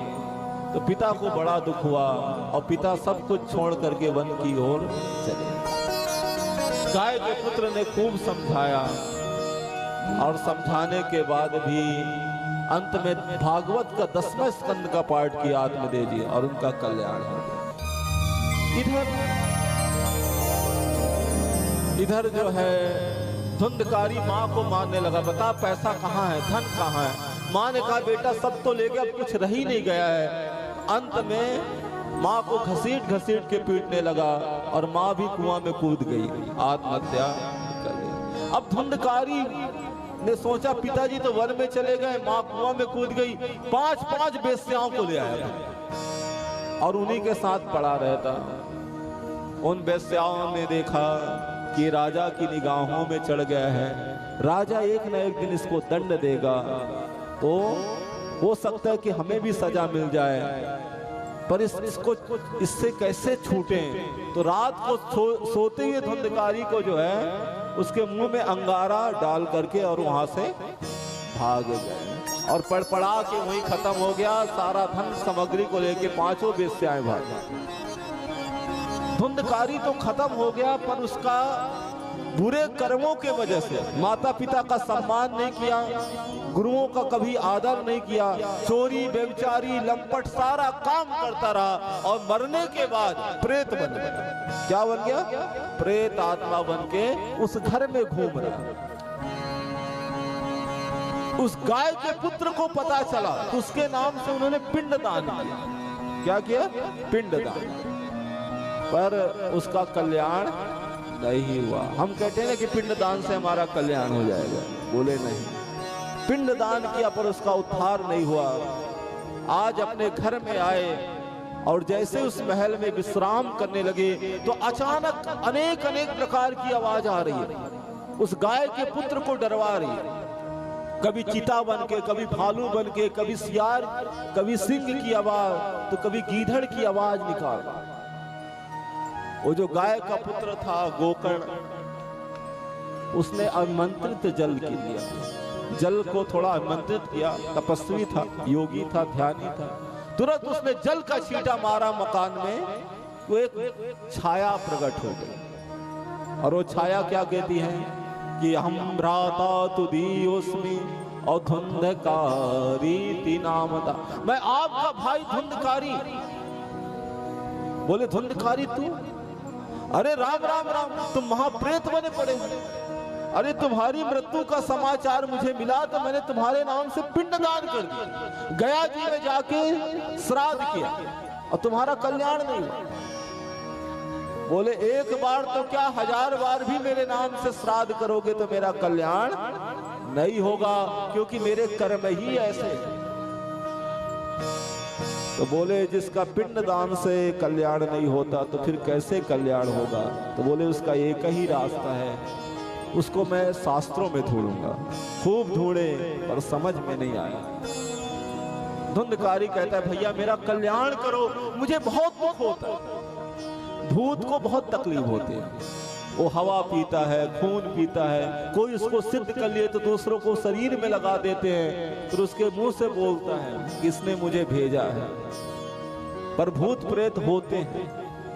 तो पिता को बड़ा दुख हुआ और पिता सब कुछ छोड़ करके वन की ओर चले। गाय के पुत्र ने खूब समझाया और समझाने के बाद भी अंत में भागवत का 10वें स्कंद का पाठ किया आत्मदेव जी और उनका कल्याण हो गया। इधर जो है धुंधकारी माँ को मारने लगा, बता पैसा कहाँ है, धन कहाँ है। माँ ने कहा बेटा सब तो ले गया, अब कुछ रह ही नहीं गया है। अंत में माँ को घसीट घसीट के पीटने लगा और माँ भी कुआं में कूद गई, आत्महत्या कर ली। अब धुंधकारी ने सोचा पिताजी तो वन में चले गए, माँ कुआं में कूद गई, 5-5 बेश्याओं को ले आया और उन्हीं के साथ पड़ा रहता। उन बेश्याओं ने देखा कि राजा की निगाहों में चढ़ गया है, राजा एक न एक दिन इसको दंड देगा, तो हो सकता है कि हमें भी सजा मिल जाए, पर इसको इससे कैसे छूटें। तो रात को सोते हुए धुंधकारी को जो है उसके मुंह में अंगारा डाल करके और वहां से भाग गए और पड़पड़ा के वहीं खत्म हो गया। सारा धन सामग्री को लेके 5 बेश्याएं भाग। धुंधकारी तो खत्म हो गया, पर उसका बुरे कर्मों के वजह से माता पिता का सम्मान नहीं किया, गुरुओं का कभी आदर नहीं किया, चोरी व्यभिचारी लंपट सारा काम करता रहा और मरने के बाद प्रेत बन गया। क्या बन गया? प्रेत आत्मा बन के उस घर में घूम रहा। उस गाय के पुत्र को पता चला तो उसके नाम से उन्होंने पिंडदान किया। क्या किया? पिंडदान। पर उसका कल्याण नहीं हुआ। हम कहते हैं ना कि पिंडदान से हमारा कल्याण हो जाएगा, बोले नहीं, पिंडदान किया पर उसका उद्धार नहीं हुआ। आज अपने घर में आए और जैसे उस महल में विश्राम करने लगे तो अचानक अनेक अनेक प्रकार की आवाज आ रही है, उस गाय के पुत्र को डरवा रही है। कभी चीता बन के, कभी भालू बन के, कभी सियार, कभी सिंह की आवाज, तो कभी गीधड़ की आवाज निकाल। वो जो गाय का पुत्र था गोकर्ण, उसने आमंत्रित जल के लिया, जल को थोड़ा आमंत्रित किया। तपस्वी था, योगी था, ध्यानी था। तुरंत उसने जल का छींटा मारा मकान में, तो एक छाया प्रकट हो गई। और वो छाया क्या कहती है कि हम भ्राता तुदीयोस्मि और धुंधकारी नामता, मैं आपका भाई धुंधकारी। बोले धुंधकारी तू? अरे राम राम राम, तुम महाप्रेत बने पड़े हो। अरे तुम्हारी मृत्यु का समाचार मुझे मिला तो मैंने तुम्हारे नाम से पिंडदान कर दिया, गया जी में जाके श्राद्ध किया और तुम्हारा कल्याण नहीं हुआ। बोले एक बार तो क्या 1000 बार भी मेरे नाम से श्राद्ध करोगे तो मेरा कल्याण नहीं होगा, क्योंकि मेरे कर्म ही ऐसे। तो बोले जिसका पिंडदान से कल्याण नहीं होता तो फिर कैसे कल्याण होगा? तो बोले उसका एक ही रास्ता है, उसको मैं शास्त्रों में ढूंढूंगा। खूब ढूंढे पर समझ में नहीं आया। धुंधकारी कहता है भैया मेरा कल्याण करो, मुझे बहुत दुख होता है। भूत को बहुत तकलीफ होती है, वो हवा पीता है, खून पीता है, कोई उसको सिद्ध कर लिए तो दूसरों को शरीर में लगा देते हैं, फिर उसके मुंह से बोलता है किसने मुझे भेजा है। पर भूत प्रेत होते हैं,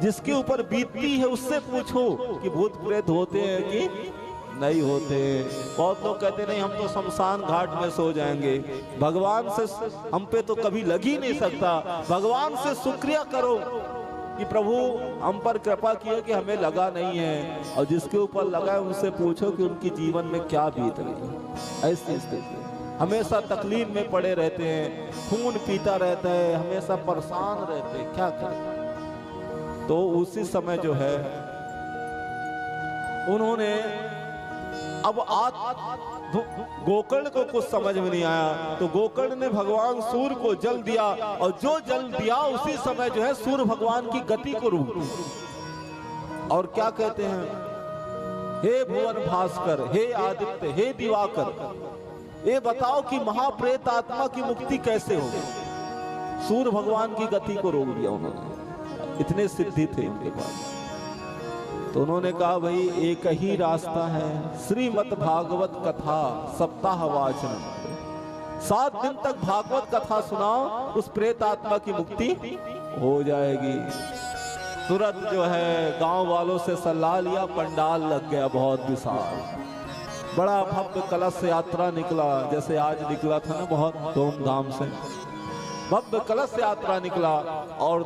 जिसके ऊपर बीतती है उससे पूछो कि भूत प्रेत होते हैं कि नहीं होते। बहुत लोग कहते नहीं हम तो शमशान घाट में सो जाएंगे, भगवान से हम पे तो कभी लग ही नहीं सकता। भगवान से शुक्रिया करो कि प्रभु हम पर कृपा किया कि हमें लगा नहीं है, और जिसके ऊपर लगा है उनसे पूछो कि उनकी जीवन में क्या बीत रही। ऐसी स्थिति हमेशा तकलीफ में पड़े रहते हैं, खून पीता रहता है, हमेशा परेशान रहते हैं, क्या करें। तो उसी समय जो है उन्होंने अब गोकर्ण को कुछ समझ में नहीं आया, तो गोकर्ण ने भगवान सूर्य को जल दिया, और जो जल दिया उसी समय जो है सूर्य भगवान की गति को रोक दिया। और क्या कहते हैं, हे भुवन भास्कर, हे आदित्य, हे दिवाकर, ये बताओ कि महाप्रेत आत्मा की मुक्ति कैसे होगी। सूर्य भगवान की गति को रोक दिया उन्होंने, इतने सिद्धि थे उनके पास। तो उन्होंने कहा भाई एक ही रास्ता है, श्रीमद् भागवत कथा सप्ताह वाचन, 7 दिन तक भागवत कथा सुनाओ, उस प्रेत आत्मा की मुक्ति हो जाएगी। तुरंत जो है गांव वालों से सलाह लिया, पंडाल लग गया बहुत विशाल। बड़ा भव्य कलश यात्रा निकला, जैसे आज निकला था ना बहुत धूमधाम से भव्य कलश यात्रा निकला। और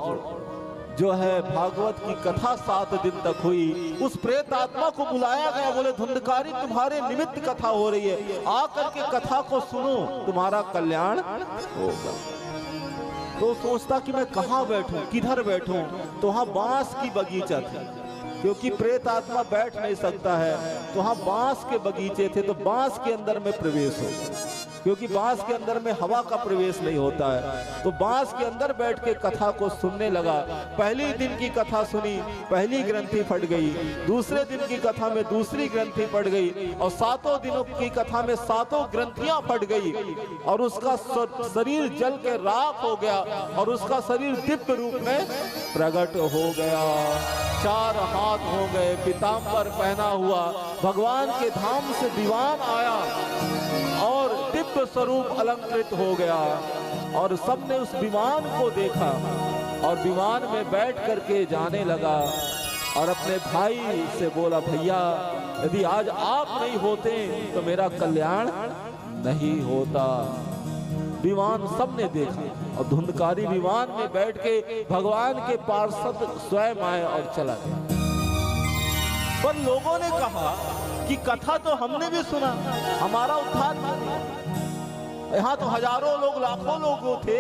जो है भागवत की कथा 7 दिन तक हुई। उस प्रेत आत्मा को बुलाया गया, बोले धुंधकारी तुम्हारे निमित्त कथा हो रही है, आकर के कथा को सुनो, तुम्हारा कल्याण होगा। तो सोचता कि मैं कहाँ बैठूं, किधर बैठूं, तो वहां बांस की बगीचा थी, क्योंकि प्रेत आत्मा बैठ नहीं सकता है, तो वहां बांस के बगीचे थे। तो बांस के अंदर में प्रवेश हो, क्योंकि बांस के अंदर में हवा का प्रवेश नहीं होता है। तो बांस के अंदर बैठ के कथा को सुनने लगा। पहली दिन की कथा सुनी, पहली ग्रंथि फट गई। दूसरे दिन की कथा में दूसरी ग्रंथि फट गई, और 7 दिनों की कथा में 7 ग्रंथियां फट गई, और उसका शरीर जल के राख हो गया, और उसका शरीर दिव्य रूप में प्रकट हो गया। 4 हाथ हो गए, पीताम्बर पहना हुआ, भगवान के धाम से दीवान आया और दिव्य स्वरूप अलंकृत हो गया। और सबने उस विमान को देखा, और विमान में बैठ करके जाने लगा, और अपने भाई से बोला, भैया यदि आज आप नहीं होते तो मेरा कल्याण नहीं होता। विमान सबने देखा, और धुंधकारी विमान में बैठ के भगवान के पार्षद स्वयं आए और चला गया। पर लोगों ने कहा कि कथा तो हमने भी सुना, हमारा उद्धार कर दिया। यहाँ तो हजारों लोग, लाखों लोग थे,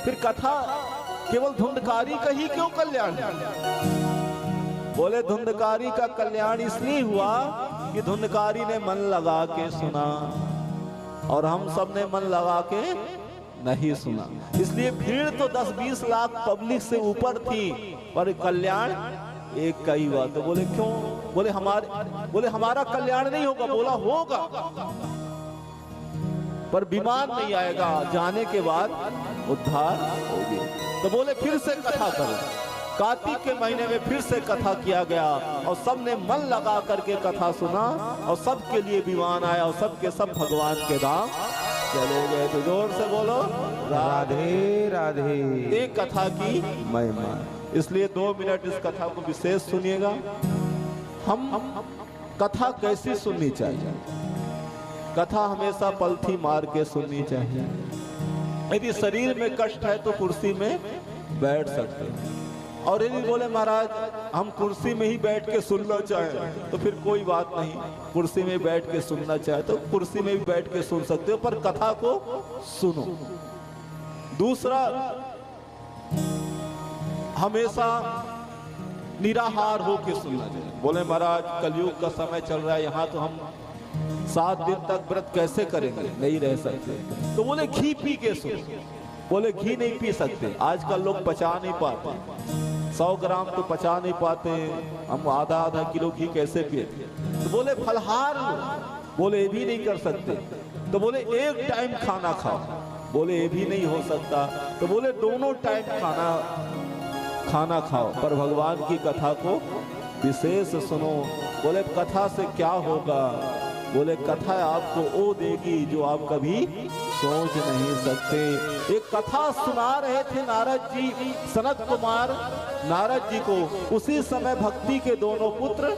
फिर कथा केवल धुंधकारी का ही क्यों कल्याण? बोले धुंधकारी का कल्याण इसलिए हुआ कि धुंधकारी ने मन लगा के सुना, और हम सब ने मन लगा के नहीं सुना। इसलिए भीड़ तो 10-20 लाख पब्लिक से ऊपर थी, पर कल्याण एक का ही हुआ। तो बोले क्यों? बोले हमारा कल्याण नहीं होगा। बोला होगा, पर विमान नहीं आएगा, जाने के बाद उद्धार होगी। तो बोले फिर से कथा करो। कार्तिक के महीने में फिर से कथा किया गया, और सबने मन लगा करके कथा सुना, और सबके लिए विमान आया, और सबके सब भगवान के धाम चले गए। तो जोर से बोलो राधे राधे। एक कथा की महिमा। इसलिए 2 मिनट इस कथा को विशेष सुनिएगा। हम कथा कैसी सुननी चाहिए? कथा हमेशा पलथी मार के सुननी चाहिए। यदि शरीर में कष्ट है तो कुर्सी में बैठ सकते हैं, और यदि बोले महाराज हम कुर्सी में ही बैठ के सुनना चाहें तो फिर कोई बात नहीं, कुर्सी में बैठ के सुनना चाहे तो कुर्सी में भी बैठ के सुन सकते हो, पर कथा को सुनो। दूसरा, हमेशा निराहार होके सुनना चाहिए। बोले महाराज कलयुग का समय चल रहा है, यहाँ तो हम 7 दिन तक व्रत कैसे करेंगे, नहीं रह सकते। तो बोले घी पी के सुनो। बोले घी नहीं पी सकते, आजकल लोग पचा नहीं पाते, 100 ग्राम तो पचा नहीं पाते, हम आधा किलो घी कैसे पिए? तो बोले फलहार लो। बोले ये भी नहीं कर सकते। तो बोले एक टाइम खाना खाओ। बोले ये भी नहीं हो सकता। तो बोले दोनों टाइम खाना खाओ, पर भगवान की कथा को विशेष सुनो। बोले कथा से क्या होगा? बोले कथा आपको वो देगी जो आप कभी सोच नहीं सकते। एक कथा सुना रहे थे नारद जी, सनत कुमार नारद जी को। उसी समय भक्ति के दोनों पुत्र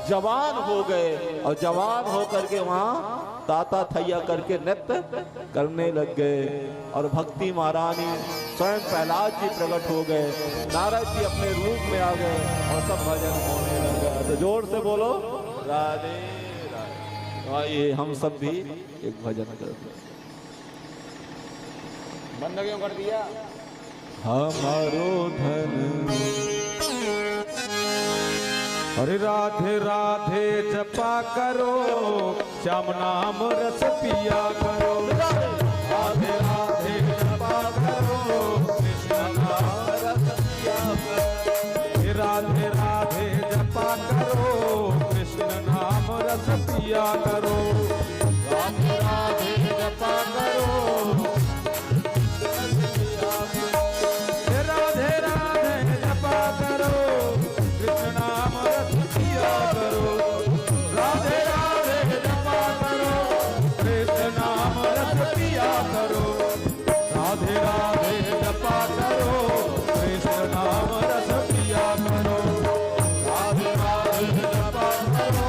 जवान हो गए, और जवान होकर के वहां ताता थैया करके नृत्य करने लग गए, और भक्ति महारानी स्वयं प्रहलाद जी प्रकट हो गए। नारद जी अपने रूप में आ गए, और सब भजन होने लग गया। तो जोर से बोलो राधे राधे। आइए हम सब भी एक भजन करते हैं। बंद क्यों कर दिया? हमारो धन। अरे राधे राधे जपा करो, श्याम नाम रस पिया करो। राधे राधे जपा करो, कृष्ण नाम रस पिया करो। राधे राधे जपा करो, कृष्ण नाम रस पिया करो। राधे राधे जपा करो, राधे राधे जपा करो, कृष्ण नाम रस पिया करो। राधे राधे जपा करो, कृष्ण नाम रस पिया करो। राधे राधे जपा करो, कृष्ण नाम रस पिया करो। राधे राधे जपा करो,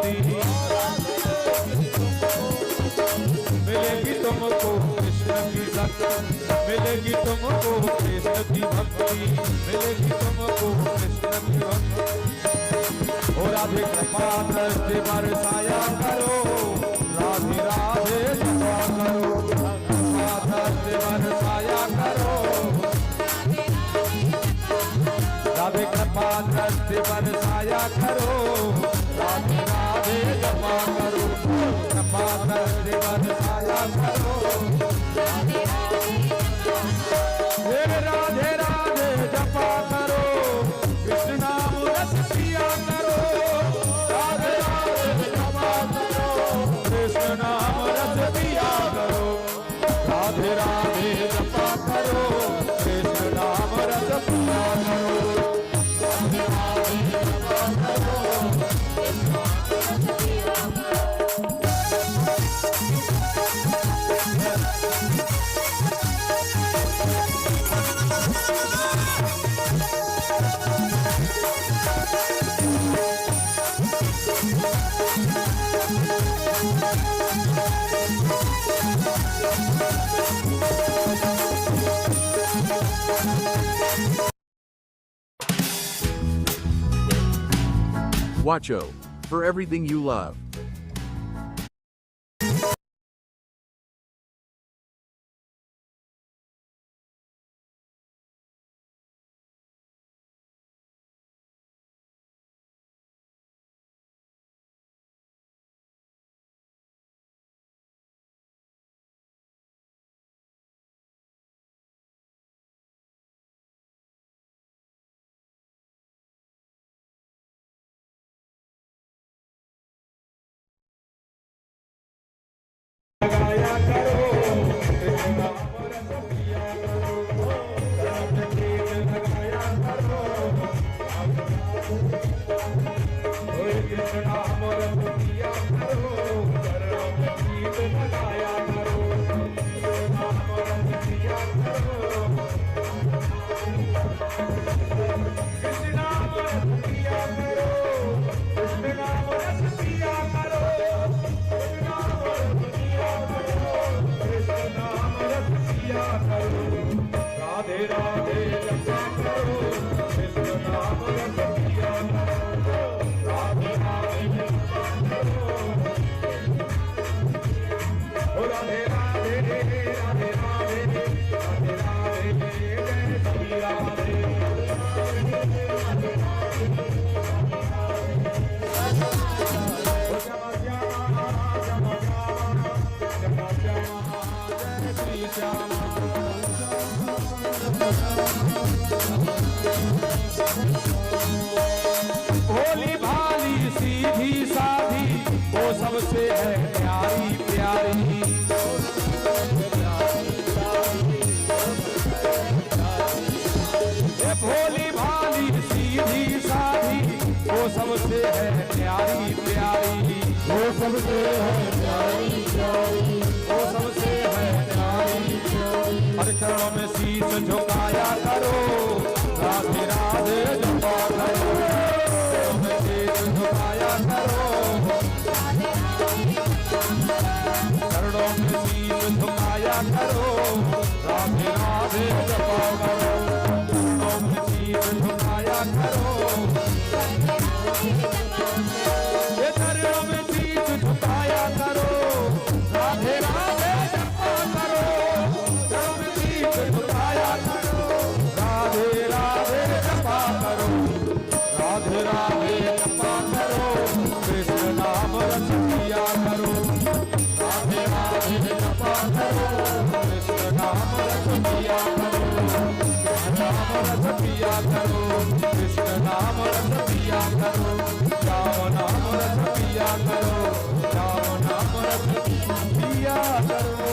भक्ति मिलेगी तुमको कृष्ण की शक्ति मिलेगी तुमको कृष्ण की भक्ति मिलेगी तुमको कृष्ण की भक्ति ओ राधे कृपा दृष्टि बरसाया करो राधे राधे जपा करो कृपा दृष्टि बरसाया करो राधे कृपा दृष्टि बरसाया करो राधे राधे जपा करो कृपा दृष्टि बरसाया करो हे राधे राधे जपा करो कृष्ण नाम रस पिया करो राधे राधे जपा करो कृष्ण नाम रस पिया करो राधे राधे जपा करो कृष्ण नाम रस पिया करो राधे राधे जपा करो Watcho, for everything you love. लगाया करो कृष्ण नाम रस पिया करो राम गीत लगाया करो ओए कृष्ण नाम रस पिया करो राम गीत लगाया करो कृष्ण नाम रस पिया करो कृष्ण नाम रस पिया करो कृष्ण नाम रस पिया करो राधे राधे जपा करो कृष्ण नाम रस पिया करो राधे राधे जपा करो ओ राधे राधे राधे राधे राधे राधे जय श्री राधे भोली भाली सीधी साधी वो सबसे है प्यारी प्यारी भोली भाली सीधी साधी वो सबसे है प्यारी प्यारी वो सबसे है प्यारी प्यारी वो सबसे है प्यारी प्यारी हर चरणों में शीश झुकाया करो राधे राधे जपा करो चरणों में शीश झुकाया करो चरणों में शीश झुकाया करो राधे राधे जपा करो चरणों में शीश झुकाया करो ये चरणों में शीश झुकाया करो राधे राधे जपा करो चरणों में शीश झुकाया करो राधे राधे जपा करो राधे राधे जपा करो कृष्ण नाम रस पिया करो राधे राधे जपा करो कृष्ण नाम रस पिया करो नाम रस पिया करो कृष्ण नाम रस पिया करो राम नाम रस पिया करो राम नाम रस पिया करो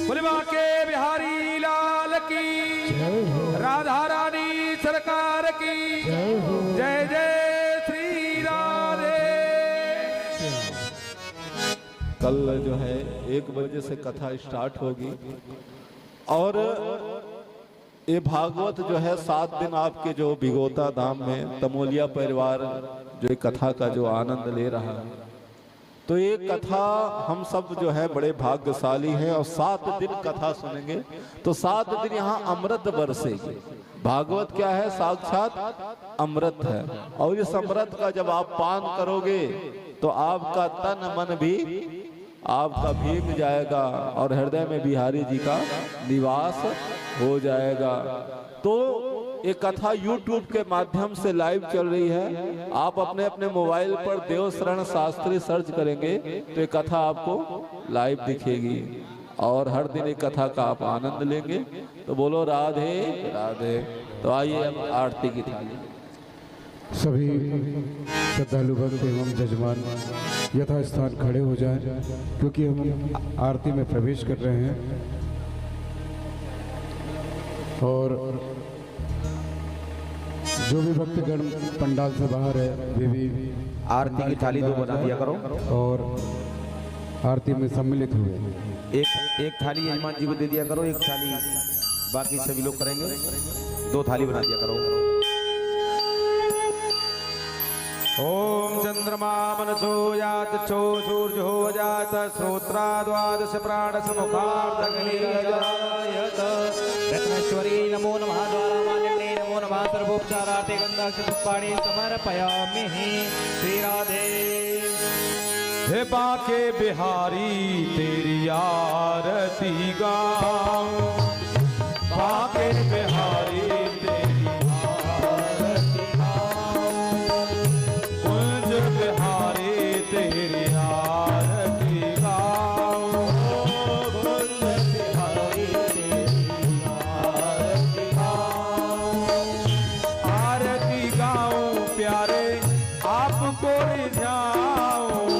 बोले के बिहारी लाल की राधा रानी सरकार की जय जय श्री राधे। कल जो है 1 बजे से कथा स्टार्ट होगी और ये भागवत जो है 7 दिन आपके जो भिगोता धाम में तमोलिया परिवार जो एक कथा का जो आनंद ले रहा है, तो ये कथा हम सब जो है बड़े भाग्यशाली हैं और 7 दिन कथा सुनेंगे तो 7 दिन यहाँ अमृत बरसेगी। भागवत क्या है? साक्षात अमृत है। और इस अमृत का जब आप पान करोगे तो आपका तन मन भी आपका भीग जाएगा और हृदय में बिहारी जी का निवास हो जाएगा। तो ये कथा YouTube के माध्यम से लाइव चल रही है। आप अपने अपने मोबाइल पर देव शरण शास्त्री सर्च करेंगे तो ये कथा आपको लाइव दिखेगी और हर दिन एक कथा का आप आनंद लेंगे। तो बोलो राधे राधे। तो आइए अब आरती की थाली। सभी श्रद्धालु भक्त एवं जजमान यथास्थान खड़े हो जाएं, क्योंकि हम आरती में प्रवेश कर रहे हैं। और जो भी भक्तगण पंडाल से बाहर है वे भी आरती की थाली 2 बना दिया करो और आरती में सम्मिलित हुए। एक थाली यजमान जी को दे दिया करो, एक थाली बाकी सभी लोग करेंगे। 2 थाली बना दिया करो। ओम चंद्रमा मनसो यात चो सूर्यो जात श्रोत्रा द्वादश प्राण समुखार्धग्निरजायत रत्नेश्वरी नमो नमः द्वारामालिनी नमो नमः सर्वोपचारार्थे गंधाक्षपुष्पाणि समर्पयामि। श्री राधे। हे बाके बिहारी तेरी आरती गाऊं, बाके बिहारी तेरी आरती गाऊं, कुंज बिहारी तेरी आरती गाऊं, कुंज बिहारी तेरी आरती गाऊं, आरती गाऊं प्यारे आपको रिझाऊं,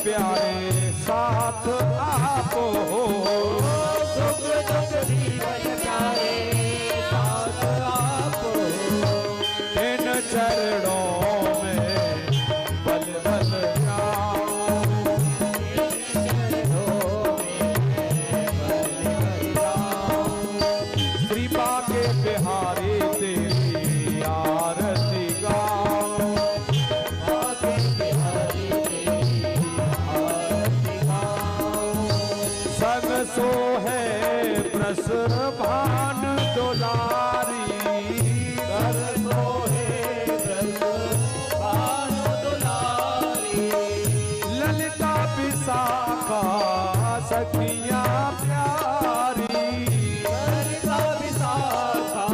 प्यारे साथ आप हो, सुख दुख जीवन प्यारे साथ आप हो, इन चरणों में बल बल जाऊं, इन चरणों में बल बल जाऊं, श्री बाके बिहारी तेरी आरती गाऊं, बाके बिहारी सो है भान दुलारी कर सोहे ब्रज भान दुलारी। ललिता विशाखा सखियां प्यारी ललिता विशाखा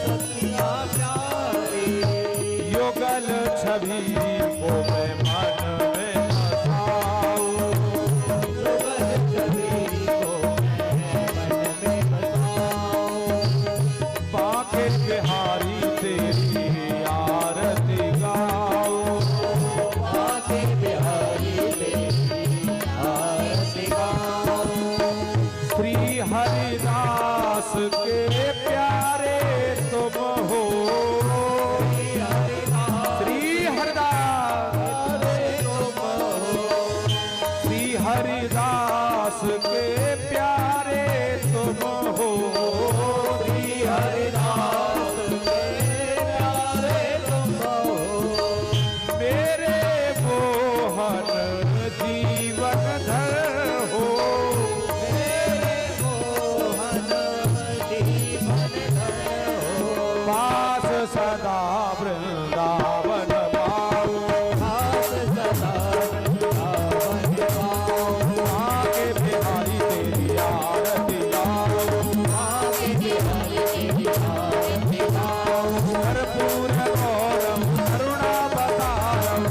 सखियां प्यारी। युगल छवि को मैं मन में बसाऊं युगल छवि को मैं मन में बसाऊं। बाके बिहारी तेरी आरती गाऊं बाके बिहारी तेरी आरती गाऊं। श्री हरिदास के प्यारे तुम हो श्री हरिदास श्री हरिदास के प्यारे तुम हो श्री हरिदास के प्यारे तुम हो। मेरे मोहन जीवन धर हो मेरे मोहन जीवन धर हो। पास सदा वृंदावन पाऊं पास सदा वृंदावन पाऊं। आगे बिहारी तेरी आरती गाऊं आगे बिहारी तेरी आरती गाऊं। कर्पूर गौरम करुणावतारम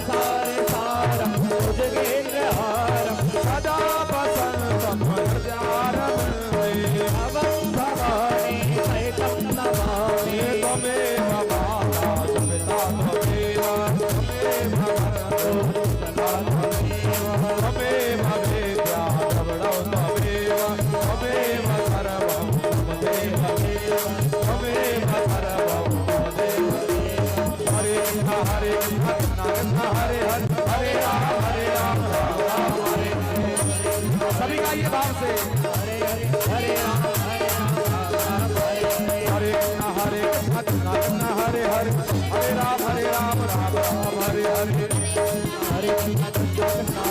सारे सारम भुजगेन्द्रहारम सदा वसंतम हृदयारम भवं भवानी सहितं नमामि। त्वमेव माता पिता त्वमेव त्वमेव त्वमेव वेद्या द्रविणौ त्वमेव त्वमेव सर्वं त्वमेव त्वमेव सर्वं त्वमेव। हरे कृष्ण हरे कृष्ण कृष्ण हरे हरे हरे राम राम राम हरे हरे। सभी का ये भाव से हरे हरे हरे राम हरे कृष्ण हरे कृष्ण कृष्ण कृष्ण हरे हरे हरे राम राम राम हरे हरे। हरे कृष्ण कृष्ण